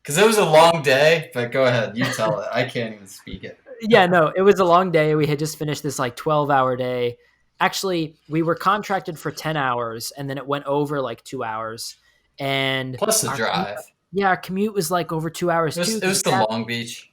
Because it was a long day. But go ahead, you tell it. I can't even speak it. Yeah, no, it was a long day. We had just finished this like 12-hour day. Actually, we were contracted for 10 hours, and then it went over like 2 hours. And plus the drive. Our commute was like over 2 hours too. It was to Long Beach.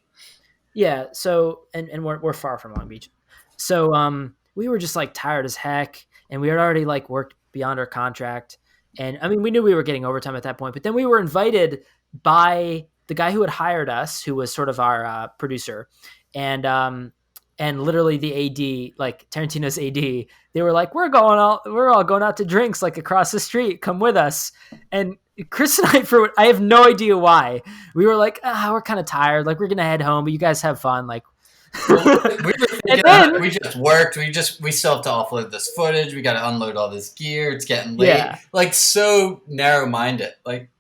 Yeah, so and we're far from Long Beach. So we were just like tired as heck, and we had already like worked beyond our contract. And I mean, we knew we were getting overtime at that point, but then we were invited by the guy who had hired us, who was sort of our producer, and literally the AD, like Tarantino's AD, they were like, we're all going out to drinks like across the street. Come with us. And Chris and I have no idea why, we were like, we're kind of tired. Like, we're going to head home, but you guys have fun. Like, we just worked. We still have to offload this footage. We got to unload all this gear. It's getting late. Yeah. Like, so narrow-minded. Like,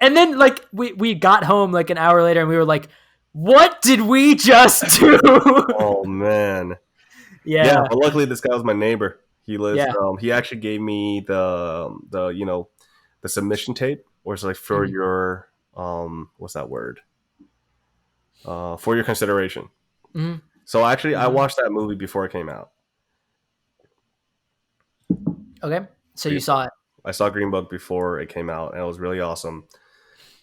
and then like we got home like an hour later, and we were like, what did we just do? Oh man. Yeah, Yeah. but luckily this guy was my neighbor. He lives. Yeah. He actually gave me the the submission tape, where it's like for Mhm. your what's that word? For your consideration. Mhm. So actually, I Mhm. watched that movie before it came out. Okay. So you Green saw Book. it. I saw Green Book before it came out, and it was really awesome.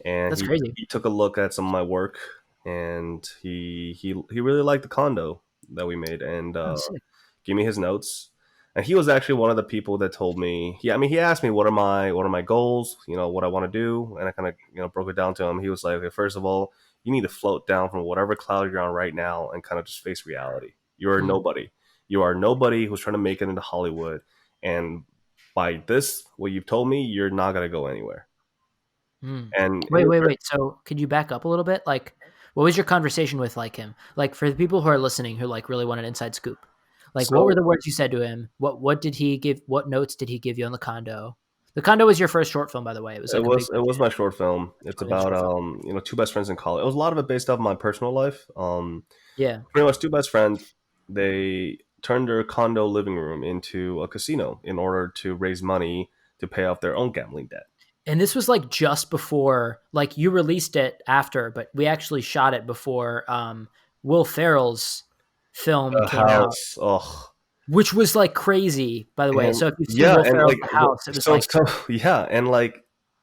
And That's crazy. he took a look at some of my work, and he really liked the condo that we made, and Oh, sick. gave me his notes. And he was actually one of the people that told me. He asked me what are my goals, what I want to do, and I kind of broke it down to him. He was like, okay, first of all, you need to float down from whatever cloud you're on right now and kind of just face reality. You're Mm. nobody. You are nobody who's trying to make it into Hollywood, and by this, what you've told me, you're not gonna go anywhere. Mm. And it Wait, was wait, wait. So could you back up a little bit? Like, what was your conversation with like him? Like for the people who are listening who like really want an inside scoop. Like what were so the words you said to him? What did he give what notes did he give you on the condo? The condo was your first short film, by the way. It was it like a big was my short film. It's 20-minute about short film. two best friends in college. It was a lot of it based off my personal life. Yeah. Pretty much two best friends. They turned their condo living room into a casino in order to raise money to pay off their own gambling debt. And this was like just before, like you released it after, but we actually shot it before Will Ferrell's film The came out, house, oh, which was like crazy, by the way. and So if you've seen yeah, Will and Ferrell's like The House, it was like yeah, and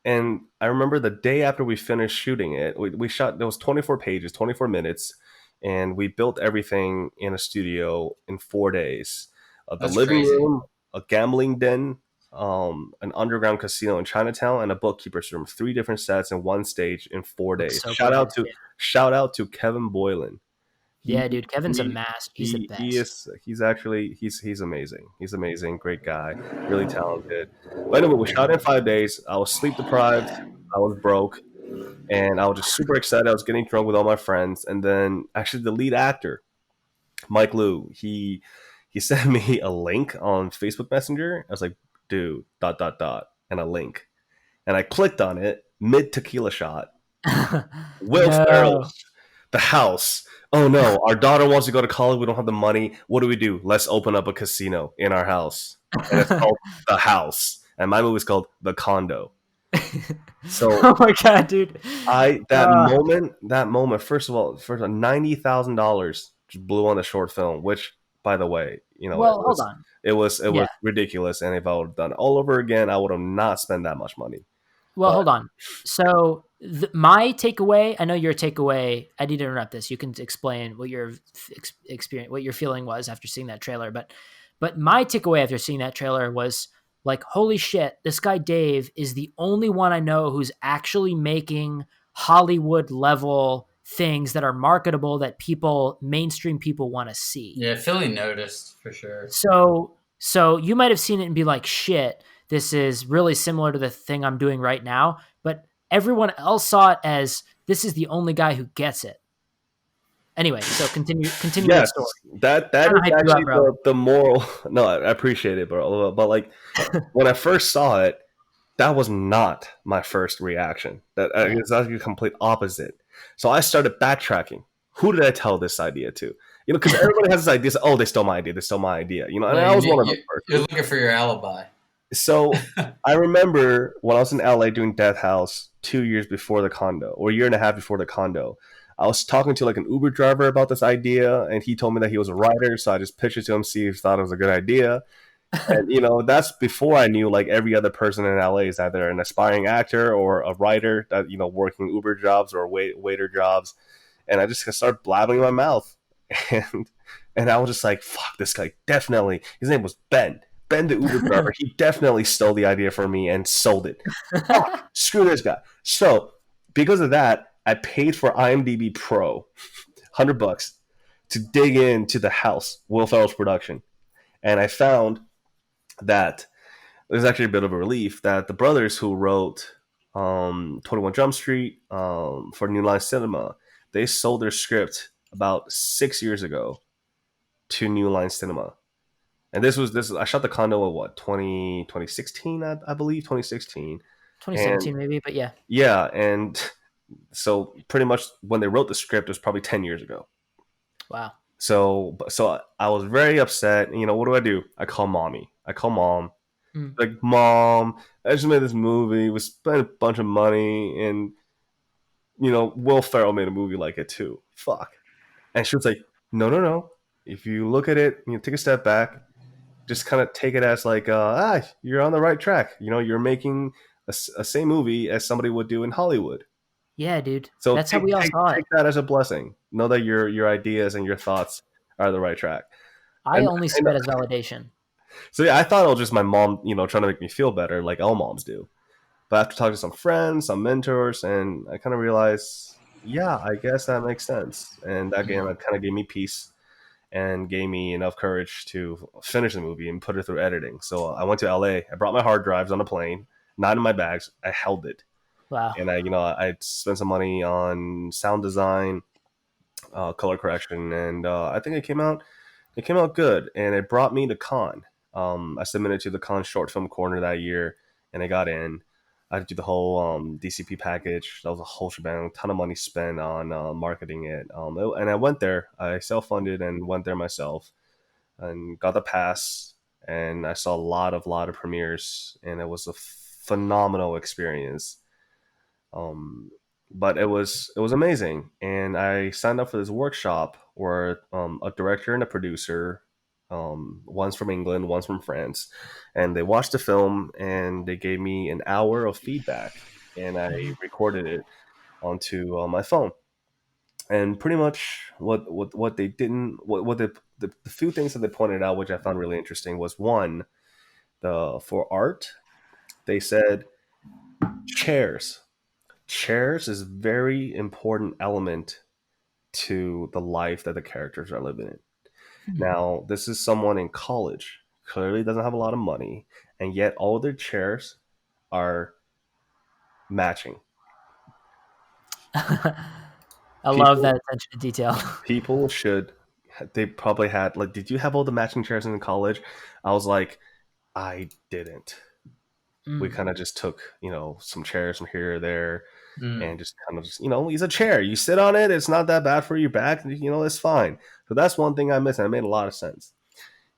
and I remember the day after we finished shooting it, we shot. There was 24 pages, 24 minutes, and we built everything in a studio in 4 days. The That's living crazy. room, a gambling den, an underground casino in Chinatown, and a bookkeeper's room. Three different sets in one stage in four looks days. so gorgeous. Yeah. Shout out to Kevin Boylan. Yeah, dude, Kevin's a master. He's the He best. is he's amazing. He's amazing, great guy, really talented. But anyway, we shot in 5 days. I was sleep deprived. I was broke, and I was just super excited. I was getting drunk with all my friends, and then actually the lead actor, Mike Liu, he sent me a link on Facebook Messenger. I was like, dude, dot dot dot, and a link, and I clicked on it mid tequila shot. Will Ferrell, No. the house. Oh no, our daughter wants to go to college. We don't have the money. What do we do? Let's open up a casino in our house, and it's called the house. And my movie is called the condo. So Oh my god, dude. Uh, that moment. First of all, $90,000 just blew on the short film. Which, by the way, well, hold on. it Yeah. was ridiculous. And if I would have done it all over again, I would have not spent that much money. Well, But hold on. So my takeaway, I know your takeaway. I need to interrupt this. You can explain what your experience, what your feeling was after seeing that trailer. But my takeaway after seeing that trailer was like, holy shit, this guy Dave is the only one I know who's actually making Hollywood level things that are marketable that mainstream people want to see. Yeah, Philly noticed for sure. So you might have seen it and be like, shit, this is really similar to the thing I'm doing right now. But everyone else saw it as this is the only guy who gets it. Anyway, so continue the yes, story. that Trying to is hype you up, actually bro. the moral. No, I appreciate it, bro. But like when I first saw it, that was not my first reaction. That Yeah. it's actually the complete opposite. So I started backtracking. Who did I tell this idea to? Because everybody has this idea. Oh, they stole my idea. They stole my idea. And Yeah, I was one of those you're persons. looking for your alibi. So I remember when I was in LA doing Death House 2 years before the condo, or a year and a half before the condo. I was talking to like an Uber driver about this idea, and he told me that he was a writer. So I just pitched it to him, see if he thought it was a good idea. And that's before I knew like every other person in LA is either an aspiring actor or a writer that working Uber jobs or waiter jobs. And I just started blabbing my mouth, and I was just like, "Fuck, this guy definitely." His name was Ben. Ben, the Uber driver. He definitely stole the idea from me and sold it. Fuck, screw this guy. So because of that, I paid for IMDb Pro, $100 to dig into the house, Will Ferrell's production, and I found that there's actually a bit of a relief that the brothers who wrote 21 Jump Street for New Line Cinema, they sold their script about 6 years ago to New Line Cinema. And this I shot the condo in what, 2016, I believe, 2016. And 2017 maybe, but yeah. yeah, and so pretty much when they wrote the script, it was probably 10 years ago. Wow. So I was very upset. You know, what do? I call mommy. I call mom. Mm. Like, mom, I just made this movie. We spent a bunch of money, and Will Ferrell made a movie like it too. Fuck. And she was like, no, no, no. If you look at it, take a step back, just kind of take it as like, you're on the right track. You're making a same movie as somebody would do in Hollywood. Yeah, dude. So That's how we all saw take it. that as a blessing. Know that your ideas and your thoughts are the right track. I And, only see and that as validation. so yeah, I thought it was just my mom, trying to make me feel better, like all moms do. But after talking to some friends, some mentors, and I kind of realized, yeah, I guess that makes sense. And that game kind of gave me peace and gave me enough courage to finish the movie and put it through editing. So I went to LA. I brought my hard drives on a plane, not in my bags. I held it, Wow. and I spent some money on sound design, color correction, and I think it came out good, and it brought me to con. I submitted to the con short film corner that year, and I got in. I had to do the whole DCP package. That was a whole shebang, a ton of money spent on marketing it. And I went there. I self funded and went there myself, and got the pass. And I saw a lot of premieres, and it was a phenomenal experience. Um, but it was amazing, and I signed up for this workshop where a director and a producer, one's from England, one's from France, and they watched the film and they gave me an hour of feedback, and I Mhm. recorded it onto my phone. And pretty much what they didn't what the few things that they pointed out, which I found really interesting, was one, the for art they said chairs. Chairs is a very important element to the life that the characters are living in. Hmm. Now, this is someone in college, clearly doesn't have a lot of money, and yet all their chairs are matching. I love People that attention to detail. people should they probably had, like, did you have all the matching chairs in college? I was like, I didn't. We Mm. kind of just took, some chairs from here or there, Mm. and just kind of just, use a chair. You sit on it. It's not that bad for your back. It's fine. So that's one thing I missed, and it made a lot of sense.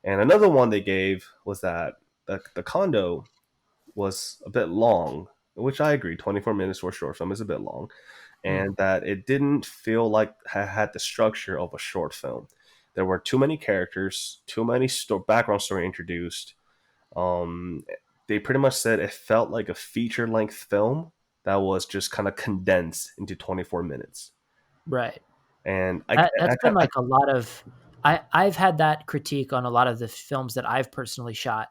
And another one they gave was that the condo was a bit long, which I agree. 24 minutes for a short film is a bit long, Mm. and that it didn't feel like had the structure of a short film. There were too many characters, too many background story introduced. Um, they pretty much said it felt like a feature length film that was just kind of condensed into 24 minutes. Right. And That's been like a lot of I've had that critique on a lot of the films that I've personally shot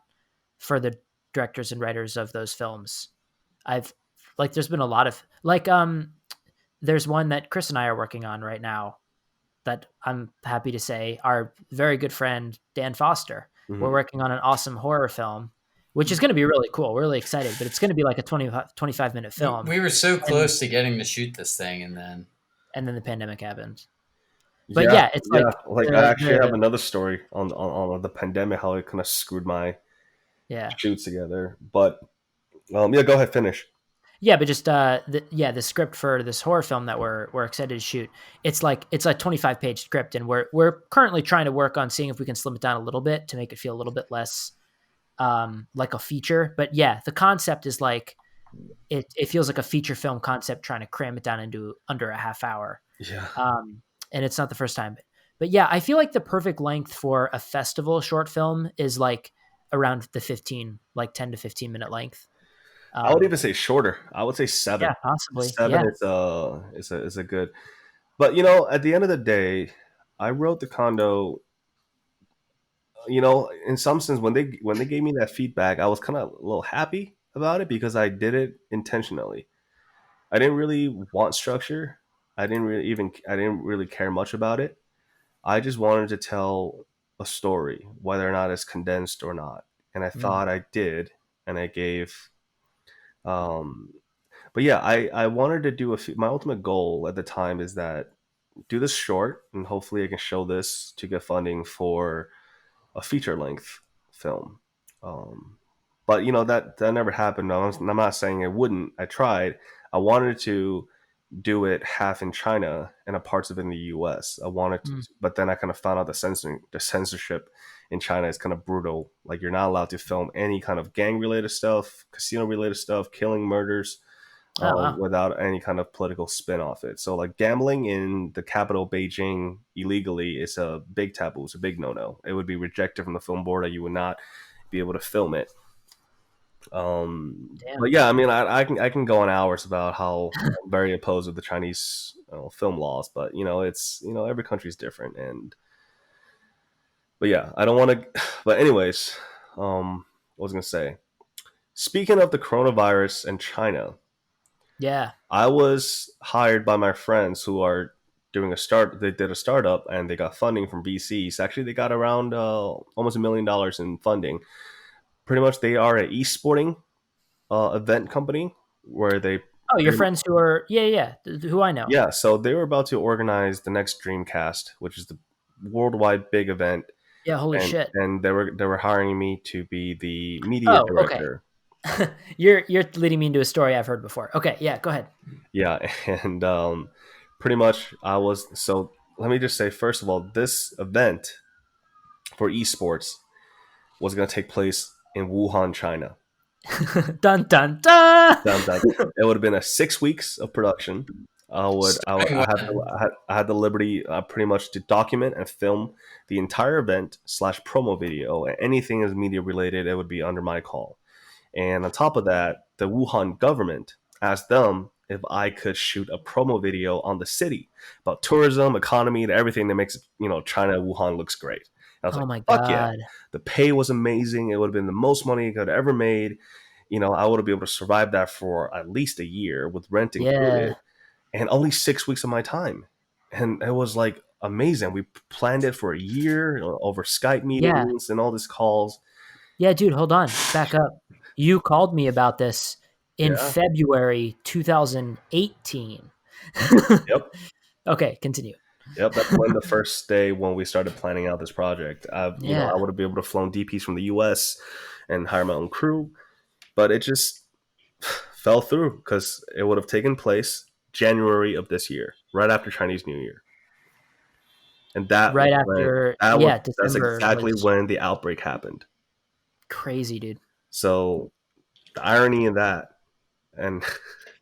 for the directors and writers of those films. I've like there's been a lot of there's one that Chris and I are working on right now that I'm happy to say our very good friend Dan Foster. We're mhm. working on an awesome horror film, which is going to be really cool. We're really excited, but it's going to be like a 25-minute film. We were so And close to getting to shoot this thing, and then then the pandemic happened. But Yeah, yeah, it's yeah. like Like, I actually have the another story on the pandemic, how it kind of screwed my yeah. shoots together. But yeah, go ahead, finish. Yeah, but just the script for this horror film that we're excited to shoot. It's a 25-page script, and we're currently trying to work on seeing if we can slim it down a little bit to make it feel a little bit less like a feature. But yeah, the concept is like it feels like a feature film concept trying to cram it down into under a half hour. Yeah, And it's not the first time. But yeah, I feel like the perfect length for a festival short film is like around the 10 to 15 minute length. I would Um, even say shorter. I would say yeah, seven. possibly. Seven Yeah. is a good. But at the end of the day, I wrote the condo. In some sense, when they gave me that feedback, I was kind of a little happy about it because I did it intentionally. I didn't really want structure. I didn't really care much about it. I just wanted to tell a story, whether or not it's condensed or not. And I Mm, thought I did, and I gave. Um, but yeah, I wanted to do my ultimate goal at the time is that do this short, and hopefully I can show this to get funding for a feature length film. Um, but that never happened. I'm not saying it wouldn't. I tried. I wanted to do it half in China and a parts of it in the US. I wanted to, Mm. but then I kind of found out the censorship in China is kind of brutal. Like you're not allowed to film any kind of gang related stuff, casino related stuff, killing, murders, Oh, wow. without any kind of political spin off it. So like gambling in the capital Beijing illegally is a big taboo. It's a big no-no. It would be rejected from the film board that you would not be able to film it. Damn. But yeah, I mean, I can go on hours about how I'm very opposed with the Chinese film laws, but it's every country's different, and but yeah, I don't want to. But anyways, what was I gonna say? Speaking of the coronavirus and China, Yeah. I was hired by my friends who are doing a start. They did a startup and they got funding from VCs. Actually, they got around almost $1 million in funding. Pretty much, they are an esporting event company where they Oh, your friends who are who I know. yeah, so they were about to organize the next Dreamcast, which is the worldwide big event, Yeah, holy and shit. they were hiring me to be the media Oh, okay. director. You're leading me into a story I've heard before. Okay, yeah, go ahead. Yeah, and pretty much I was so. Let me just say, first of all, this event for esports was going to take place in Wuhan, China. Dun dun dun. Done, done. It would have been a 6 weeks of production. Starting when? I had the liberty pretty much to document and film the entire event slash promo video, and anything as media related, it would be under my call. And on top of that, the Wuhan government asked them if I could shoot a promo video on the city about tourism, economy, and everything that makes China, Wuhan looks great. I was Oh like, my fuck yeah! god. The pay was amazing. It would have been the most money I could have ever made. I would have been able to survive that for at least a year with rent Yeah. included, and only 6 weeks of my time. And it was like amazing. We planned it for a year over Skype Yeah. meetings and all these calls. Yeah, dude, hold on. Back up. You called me about this in Yeah. February 2018. Yep. Okay, continue. Yep. That's when the first day when we started planning out this project. I Yeah. would have been able to flown DPs from the US and hire my own crew, but it just fell through because it would have taken place January of this year, right after Chinese New Year. And that was Right when after, yeah, that's December exactly was when the outbreak happened. crazy, dude. So the irony in that, and it's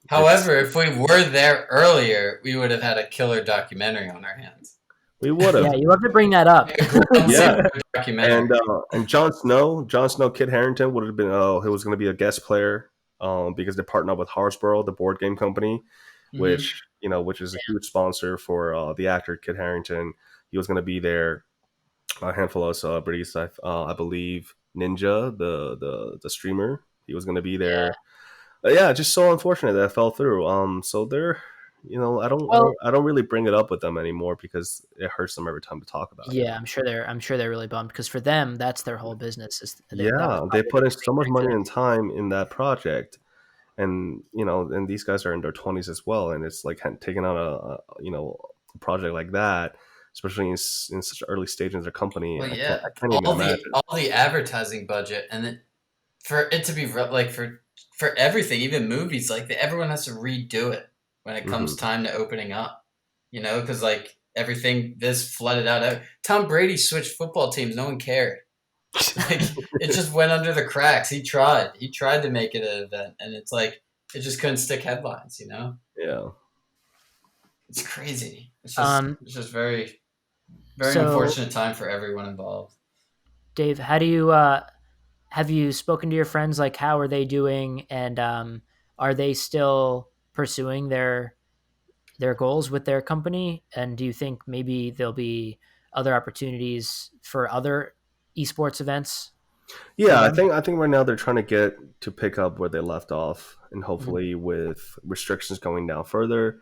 However, if we were there earlier, we would have had a killer documentary on our hands. we would Yeah, have. you have to bring that up. A ground Yeah. zero documentary. And Jon Snow, Kit Harington would have been. Oh, he was going to be a guest player, because they partnered up with Hasbro, the board game company, Mm-hmm. which is a huge sponsor for the actor Kit Harington. He was going to be there. A handful of celebrities, I believe Ninja, the streamer, he was going to be Yeah. there. Yeah, just so unfortunate that it fell through. So they're, Well, I don't really bring it up with them anymore because it hurts them every time to talk about it. yeah, I'm sure they're really bummed because for them, that's their whole business. That was Yeah, they probably put their in only so much money reason. and time in that project, and and these guys are in their 20s as well, and it's like taking on a project like that, especially in such early stage in their company. Well, I yeah, can't even imagine. all the advertising budget, and then for it to be like for everything, even movies, like everyone has to redo it when it comes Hmm. time to opening up. Because like everything this flooded out. Tom Brady switched football teams. No one cared. Like it just went under the cracks. He tried. He tried to make it an event, and it's like it just couldn't stick headlines. Yeah. It's crazy. Um, It's just very very so unfortunate time for everyone involved. Dave, how do you have you spoken to your friends? Like, how are they doing? And are they still pursuing their goals with their company? And do you think maybe there'll be other opportunities for other esports events for Yeah, them? I think right now they're trying to get to pick up where they left off, and Mhm. hopefully with restrictions going down further,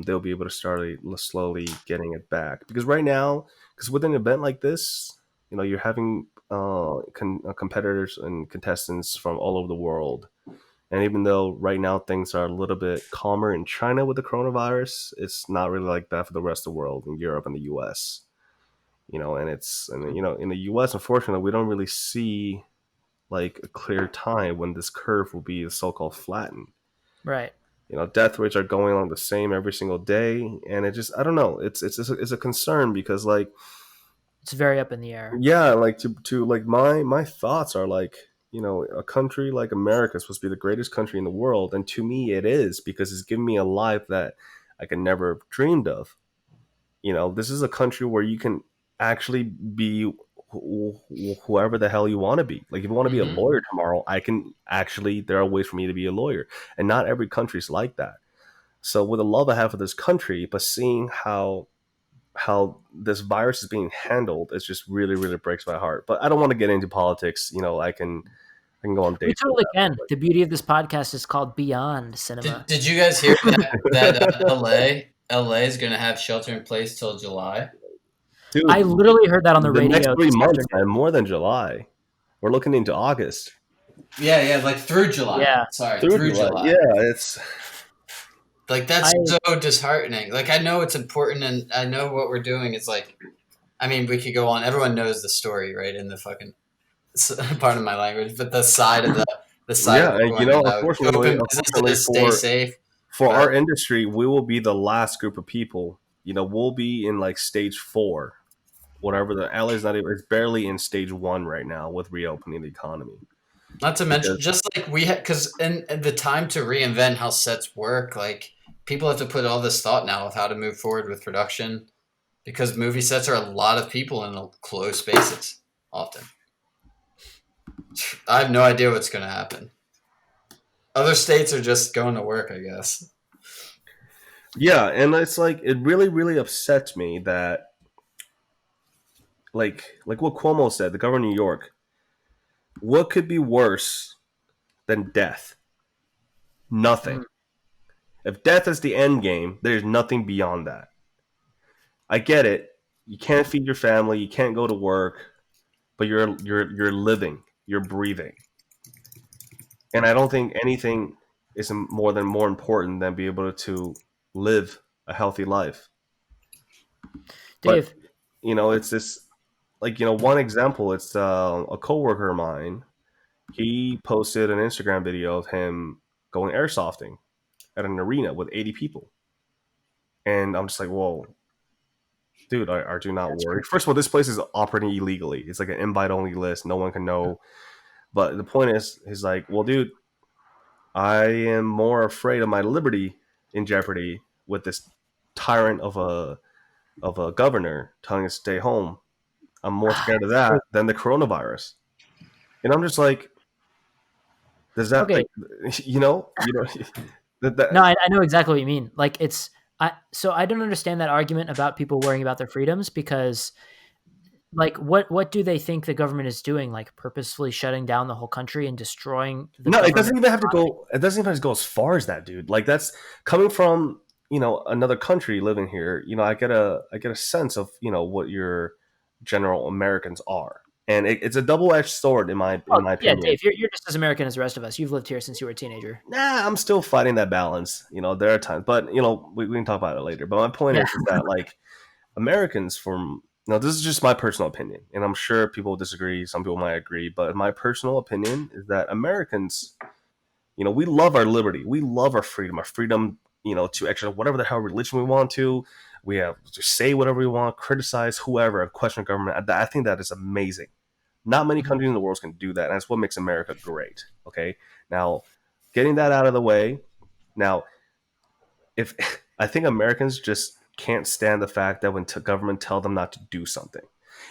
they'll be able to start slowly getting it back. Because right now, because with an event like this, you're having competitors and contestants from all over the world. And even though right now things are a little bit calmer in China with the coronavirus, it's not really like that for the rest of the world in Europe and the US. In the US, unfortunately, we don't really see like a clear time when this curve will be so-called flattened. Right. death rates are going on the same every single day, and it just, I don't know. It's a concern because like it's very up in the air. Yeah, like to like my thoughts are like, a country like America is supposed to be the greatest country in the world, and to me it is, because it's given me a life that I could never have dreamed of. This is a country where you can actually be whoever the hell you want to be. Like if you want to be a lawyer tomorrow, there are ways for me to be a lawyer, and not every country's like that. So with the love I have for this country, but seeing how this virus is being handled, it just really, really breaks my heart. But I don't want to get into politics. I can go on dates. We totally can. The beauty of this podcast is called Beyond Cinema. Did you guys hear that LA is going to have shelter in place till July? Dude, I literally heard that on the radio. Next 3 months, man, more than July. We're looking into August. Yeah, like through July. Yeah, sorry, through July. Yeah, it's like that's so disheartening. Like I know it's important, and I know what we're doing is like, I mean, we could go on. Everyone knows the story, right? In the fucking part of my language, but the side of the side. Yeah, and unfortunately, stay safe. For our industry, we will be the last group of people. We'll be in like stage 4, whatever. The LA is not even. It's barely in stage 1 right now with reopening the economy. Not to mention, just like we had, because in the time to reinvent how sets work, like people have to put all this thought now of how to move forward with production, because movie sets are a lot of people in closed spaces often. I have no idea what's going to happen. Other states are just going to work, I guess. Yeah, and it's like, it really, really upsets me that, like what Cuomo said, the governor of New York, what could be worse than death? Nothing. If death is the end game, there's nothing beyond that. I get it. You can't feed your family, you can't go to work, but you're living, you're breathing. And I don't think anything is more important than be able to live a healthy life. Dave, but, it's this, like, one example, it's a coworker of mine. He posted an Instagram video of him going airsofting at an arena with 80 people. And I'm just like, whoa, dude, are you not worried? First of all, this place is operating illegally. It's like an invite-only list. No one can know. But the point is, he's like, well, dude, I am more afraid of my liberty in jeopardy with this tyrant of a governor telling us to stay home. I'm more scared of that than the coronavirus. And I'm just like, does that, okay. No, I know exactly what you mean. Like so I don't understand that argument about people worrying about their freedoms, because like what do they think the government is doing? Like purposefully shutting down the whole country and destroying the it doesn't even have to go. It doesn't even have to go as far as that, dude. Like that's coming from another country living here. I get a sense of what your general Americans are, and it's a double-edged sword in my opinion. Yeah, Dave, you're just as American as the rest of us. You've lived here since you were a teenager. Nah, I'm still fighting that balance. There are times, but we can talk about it later. But my point is that like Americans this is just my personal opinion, and I'm sure people disagree. Some people might agree, but my personal opinion is that Americans, we love our liberty. We love our freedom to exercise whatever the hell religion we want to. We have to say whatever we want, criticize whoever, and question government. I think that is amazing. Not many countries in the world can do that, and that's what makes America great. Okay, now getting that out of the way. Now, if I think Americans just can't stand the fact that when government tell them not to do something,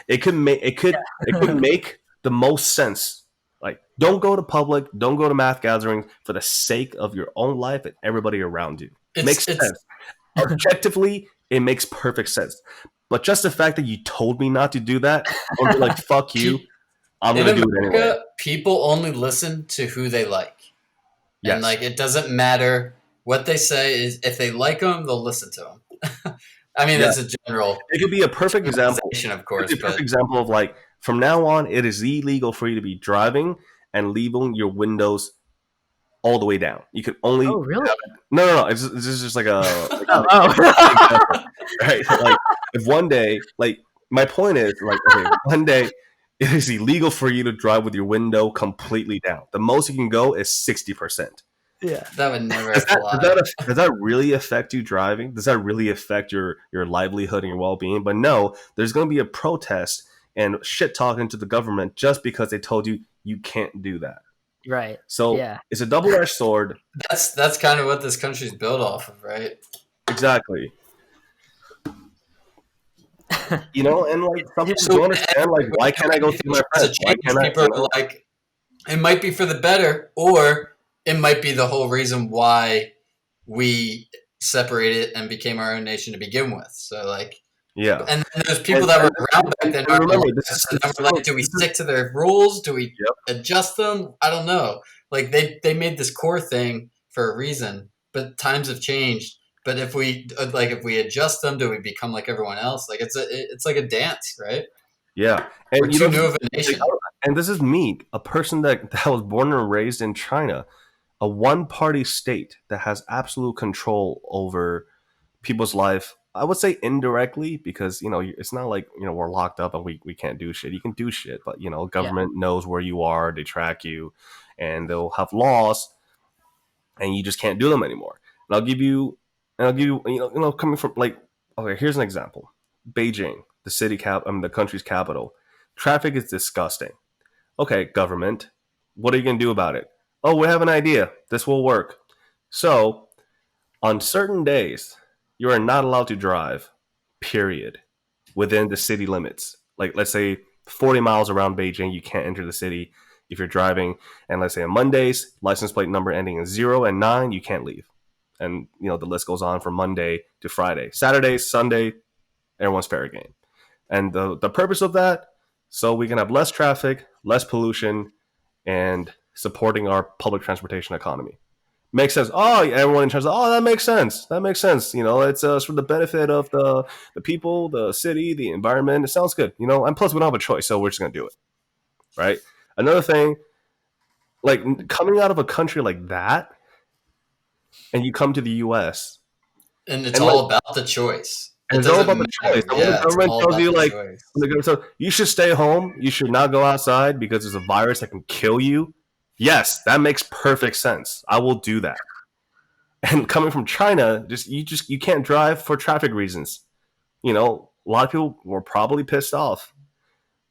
it could make the most sense. Like, don't go to public, don't go to math gatherings for the sake of your own life and everybody around you. Makes sense. Objectively, it makes perfect sense. But just the fact that you told me not to do that, I'm like, fuck you. I'm going to do it anyway. People only listen to who they like. Yes. And like, it doesn't matter what they say. Is if they like them, they'll listen to them. I mean, that's a general. It could be a perfect example, of course. It could be a perfect example of like, from now on, it is illegal for you to be driving and leaving your windows all the way down. You can only. Oh, really? No. This is just like a. Right? Like, if one day, like, my point is, like, okay, one day it is illegal for you to drive with your window completely down. The most you can go is 60%. Yeah. That would never fly. Does that really affect you driving? Does that really affect your livelihood and your well being? But no, there's going to be a protest and shit talking to the government just because they told you you can't do that. Right. So Yeah. it's a double edged sword. That's kind of what this country's built off of, right? Exactly. You know, and like some people So don't understand, like, why can't I go see my friends? Why can't I? People are like, it might be for the better, or it might be the whole reason why we separated and became our own nation to begin with. So like, yeah. And then there's people that were around back then. Remember, Do we stick to their rules? Do we yep. adjust them? I don't know. Like they made this core thing for a reason, but times have changed. But if we adjust them, do we become like everyone else? Like it's like a dance, right? Yeah, We're and too new of a nation. And this is me, a person that was born and raised in China, a one-party state that has absolute control over people's life. I would say indirectly, because it's not like we're locked up and we can't do shit. You can do shit, but government knows where you are, they track you, and they'll have laws, and you just can't do them anymore. And I'll give you coming from, like, okay, here's an example. Beijing, the country's capital. Traffic is disgusting. Okay, government, what are you going to do about it? Oh, we have an idea. This will work. So, on certain days, you are not allowed to drive, period, within the city limits. Like, let's say 40 miles around Beijing, you can't enter the city if you're driving. And let's say on Mondays, license plate number ending in 0 and 9, you can't leave. And, the list goes on from Monday to Friday. Saturday, Sunday, everyone's fair game. And the purpose of that, so we can have less traffic, less pollution, and supporting our public transportation economy. Makes sense. Oh, everyone in terms of, that makes sense. That makes sense. It's for the benefit of the people, the city, the environment. It sounds good. And plus we don't have a choice, so we're just gonna do it. Right. Another thing, like, coming out of a country like that, and you come to the U.S. and it's all about the choice. And it's all about the choice. And when the government tells you, like, you should stay home, you should not go outside because there's a virus that can kill you. Yes, that makes perfect sense. I will do that. And coming from China, you can't drive for traffic reasons. A lot of people were probably pissed off.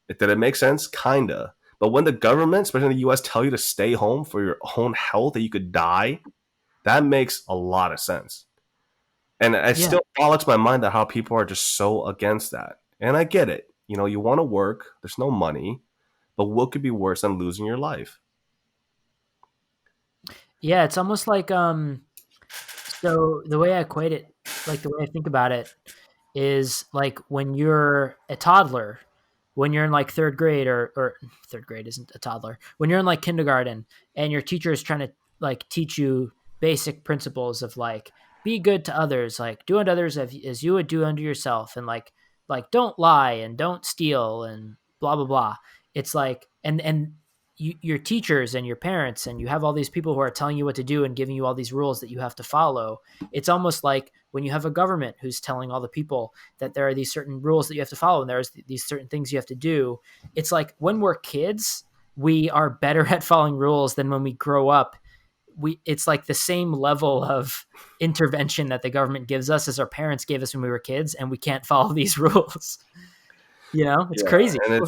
Did it make sense? Kinda. But when the government, especially in the U.S., tell you to stay home for your own health, that you could die, that makes a lot of sense. And it still boggles my mind that how people are just so against that. And I get it. You want to work. There's no money. But what could be worse than losing your life? Yeah, it's almost like so the way I equate it, like the way I think about it, is like when you're a toddler, when you're in like third grade, or third grade isn't a toddler, when you're in like kindergarten and your teacher is trying to like teach you basic principles of like, be good to others, like do unto others as you would do unto yourself, and like don't lie and don't steal and blah blah blah. It's like, and your teachers and your parents, and you have all these people who are telling you what to do and giving you all these rules that you have to follow. It's almost like when you have a government who's telling all the people that there are these certain rules that you have to follow and there's these certain things you have to do. It's like when we're kids, we are better at following rules than when we grow up. It's like the same level of intervention that the government gives us as our parents gave us when we were kids, and we can't follow these rules. It's crazy. And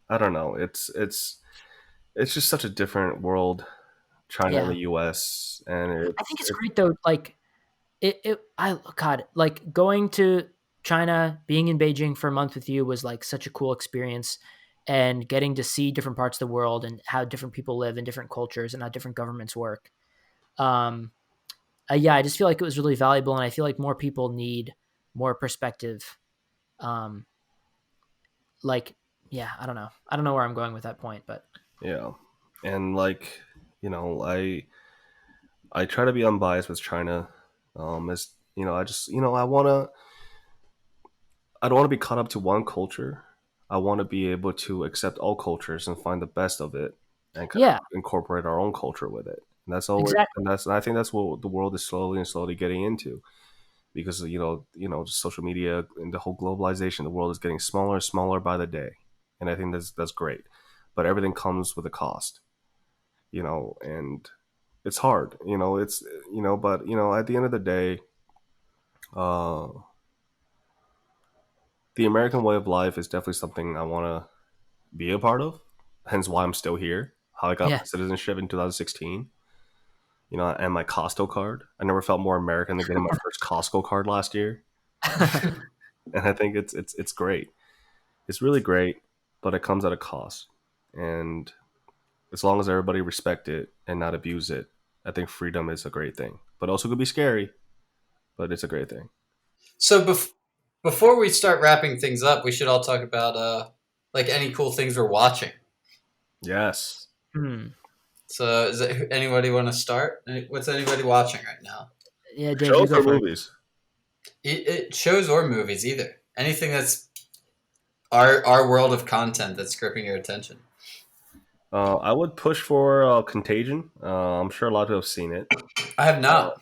I don't know. It's just such a different world, China and the U.S. And I think it's great though. Like like going to China, being in Beijing for a month with you was like such a cool experience, and getting to see different parts of the world and how different people live in different cultures and how different governments work. I just feel like it was really valuable, and I feel like more people need more perspective. I don't know where I'm going with that point, but yeah. And like, I try to be unbiased with China. As I just, I don't want to be caught up to one culture. I want to be able to accept all cultures and find the best of it, and kind of incorporate our own culture with it. And that's all. Exactly. And I think that's what the world is slowly getting into, because just social media and the whole globalization. The world is getting smaller and smaller by the day, and I think that's great. But everything comes with a cost, and it's hard, it's, but, at the end of the day, uh, the American way of life is definitely something I want to be a part of. Hence why I'm still here. How I got Yeah. my citizenship in 2016. And my Costco card. I never felt more American than getting my first Costco card last year. And I think it's great. It's really great, but it comes at a cost. And as long as everybody respect it and not abuse it, I think freedom is a great thing. But also could be scary, but it's a great thing. So before we start wrapping things up, we should all talk about like any cool things we're watching. Yes. So is it, anybody want to start? What's anybody watching right now? Yeah, Dave, shows you go or first. movies? It shows or movies, either. Anything that's our world of content that's gripping your attention. I would push for Contagion. I'm sure a lot of people have seen it. I have not.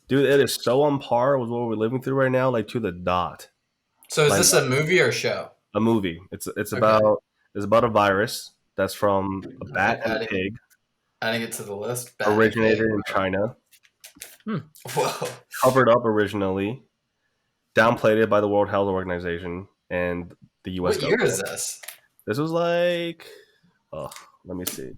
Dude, it is so on par with what we're living through right now, like to the dot. So is Like, this a movie or a show? a movie. It's about a virus that's from a bat and a pig. Adding it to the list. Originated in China. Whoa. Covered up originally. Downplayed by the World Health Organization and the U.S. What government. year is this? This was like, let me see.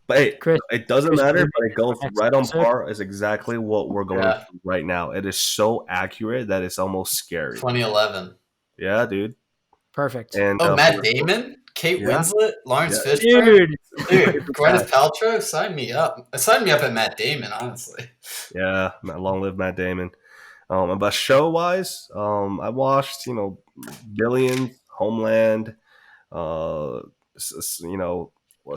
But hey, Chris, it doesn't matter, but it goes right on par as exactly what we're going through right now. It is so accurate that it's almost scary. 2011. Yeah, dude. Perfect. And Matt Damon, Kate Winslet, Lawrence Fishburne, dude, Gwyneth Paltrow. Sign me up. Sign me up at Matt Damon, honestly. Yeah, long live Matt Damon. But show wise, I watched Billions, Homeland, what's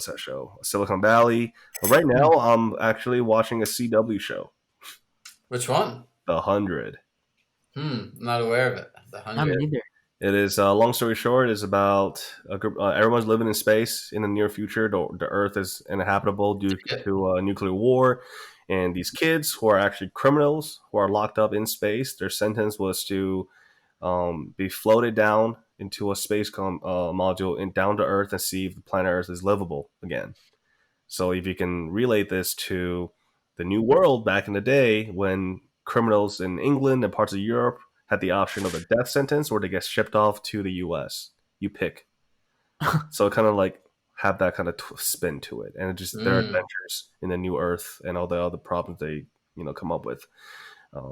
that show? Silicon Valley. But right now, I'm actually watching a CW show. Which one? The 100. I'm not aware of it. The 100. I'm neither. It is, long story short, is about a group, everyone's living in space in the near future. The Earth is inhabitable due to a nuclear war. And these kids who are actually criminals who are locked up in space, their sentence was to be floated down into a space module and down to Earth and see if the planet Earth is livable again. So if you can relate this to the New World back in the day when criminals in England and parts of Europe had the option of a death sentence or to get shipped off to the U.S., you pick. So kind of like have that kind of spin to it, and just their adventures in the New Earth and all the other problems they come up with.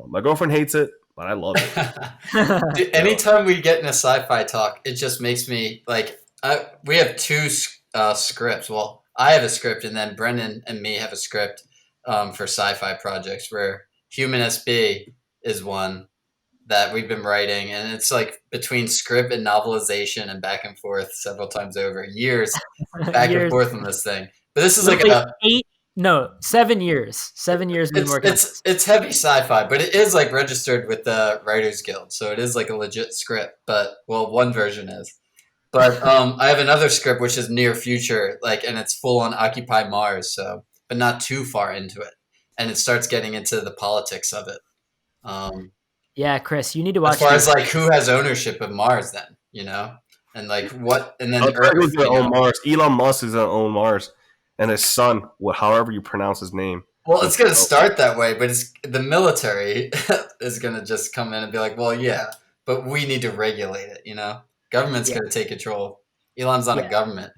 My girlfriend hates it, but I love it. Dude, anytime we get in a sci-fi talk, it just makes me like. We have two scripts. Well, I have a script, and then Brendan and me have a script for sci-fi projects. Where Human SB is one that we've been writing, and it's like between script and novelization and back and forth several times over, years back and forth on this thing. But this is like 7 years. 7 years. It's heavy sci-fi, but it is like registered with the Writers Guild, so it is like a legit script. But one version is. But I have another script which is near future, and it's full on Occupy Mars, but not too far into it, and it starts getting into the politics of it. Yeah, Chris, you need to watch. As far as who has ownership of Mars, then and what, and then Earth. Own Mars. Elon Musk is gonna own Mars, and his son, however you pronounce his name. Well, it's gonna start that way, but the military is gonna just come in and be like, "Well, yeah, but we need to regulate it." Government's gonna take control. Elon's not a government.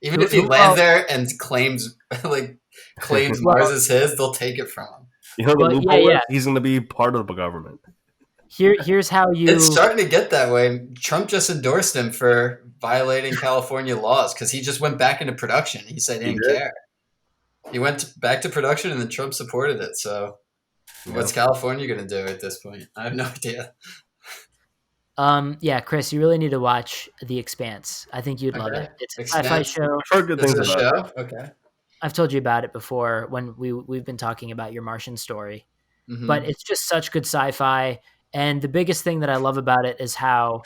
Even if he lands there and claims Mars is his, they'll take it from him. The loophole is he's gonna be part of the government. Here's how you. It's starting to get that way. Trump just endorsed him for violating California laws because he just went back into production. He said he didn't care. He went back to production, and then Trump supported it. So, what's California going to do at this point? I have no idea. Yeah, Chris, you really need to watch The Expanse. I think you'd love it. It's a sci-fi show. I've heard good things about it. Okay. I've told you about it before when we've been talking about your Martian story. But it's just such good sci-fi. And the biggest thing that I love about it is how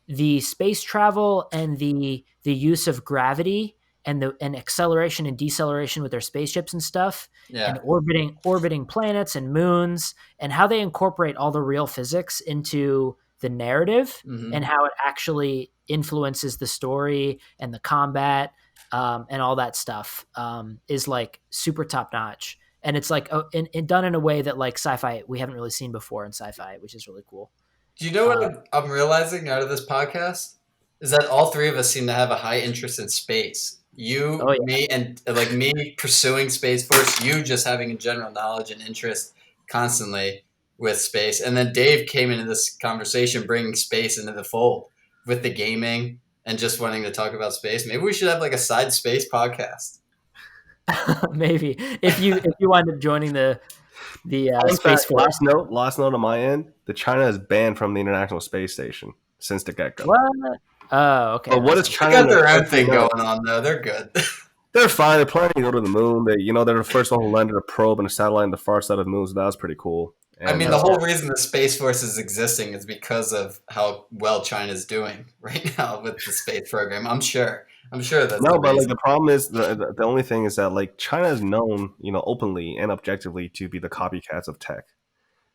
the space travel and the use of gravity and acceleration and deceleration with their spaceships and stuff, and orbiting planets and moons, and how they incorporate all the real physics into the narrative and how it actually influences the story and the combat and all that stuff is like super top notch. And it's like and done in a way that like sci-fi we haven't really seen before in sci-fi, which is really cool. Do you know what I'm realizing out of this podcast? Is that all three of us seem to have a high interest in space. You, me, and like me pursuing Space Force, you just having a general knowledge and interest constantly with space. And then Dave came into this conversation bringing space into the fold with the gaming and just wanting to talk about space. Maybe we should have like a side space podcast. Maybe if you wind up joining the Space Force. Last note on my end: the China is banned from the International Space Station since the get go. What? Oh, okay. But what is China? They got their own thing going on, though. They're good. They're fine. They're planning to go to the moon. They're the first one who landed a probe and a satellite on the far side of the moon. So that was pretty cool. And I mean, the whole reason the Space Force is existing is because of how well China's doing right now with the space program. I'm sure that's no, but like the problem is the only thing is that like China is known, openly and objectively to be the copycats of tech.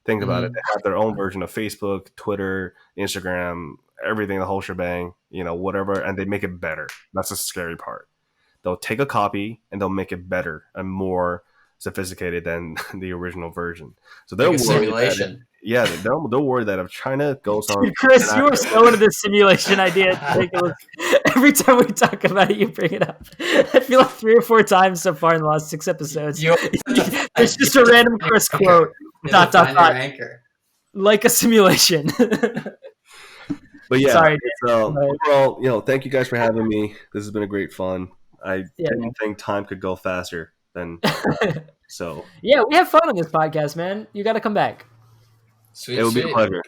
Think about it. They have their own version of Facebook, Twitter, Instagram, everything, the whole shebang, whatever, and they make it better. That's the scary part. They'll take a copy and they'll make it better and more sophisticated than the original version. So they're worried simulation. They're worried that if China goes on, Chris, you are so into this simulation idea. Every time we talk about it, you bring it up. I feel like 3 or 4 times so far in the last 6 episodes. It's just a random Chris quote. ... Like a simulation. But yeah, sorry, overall, thank you guys for having me. This has been a great fun. I didn't think time could go faster than so. Yeah, we have fun on this podcast, man. You got to come back. Sweet, it would be a pleasure.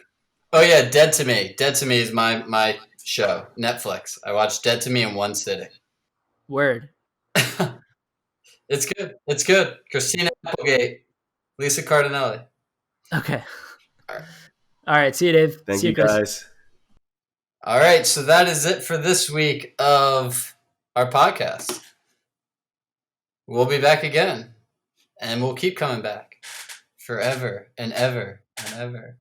Oh yeah, Dead to Me. Dead to Me is my show. Netflix. I watched Dead to Me in one sitting. Word. It's good. It's good. Christina Applegate, Lisa Cardinelli. Okay. All right. See you, Dave. Thank see you, Chris. guys. All right. So that is it for this week of our podcast. We'll be back again, and we'll keep coming back forever and ever and ever.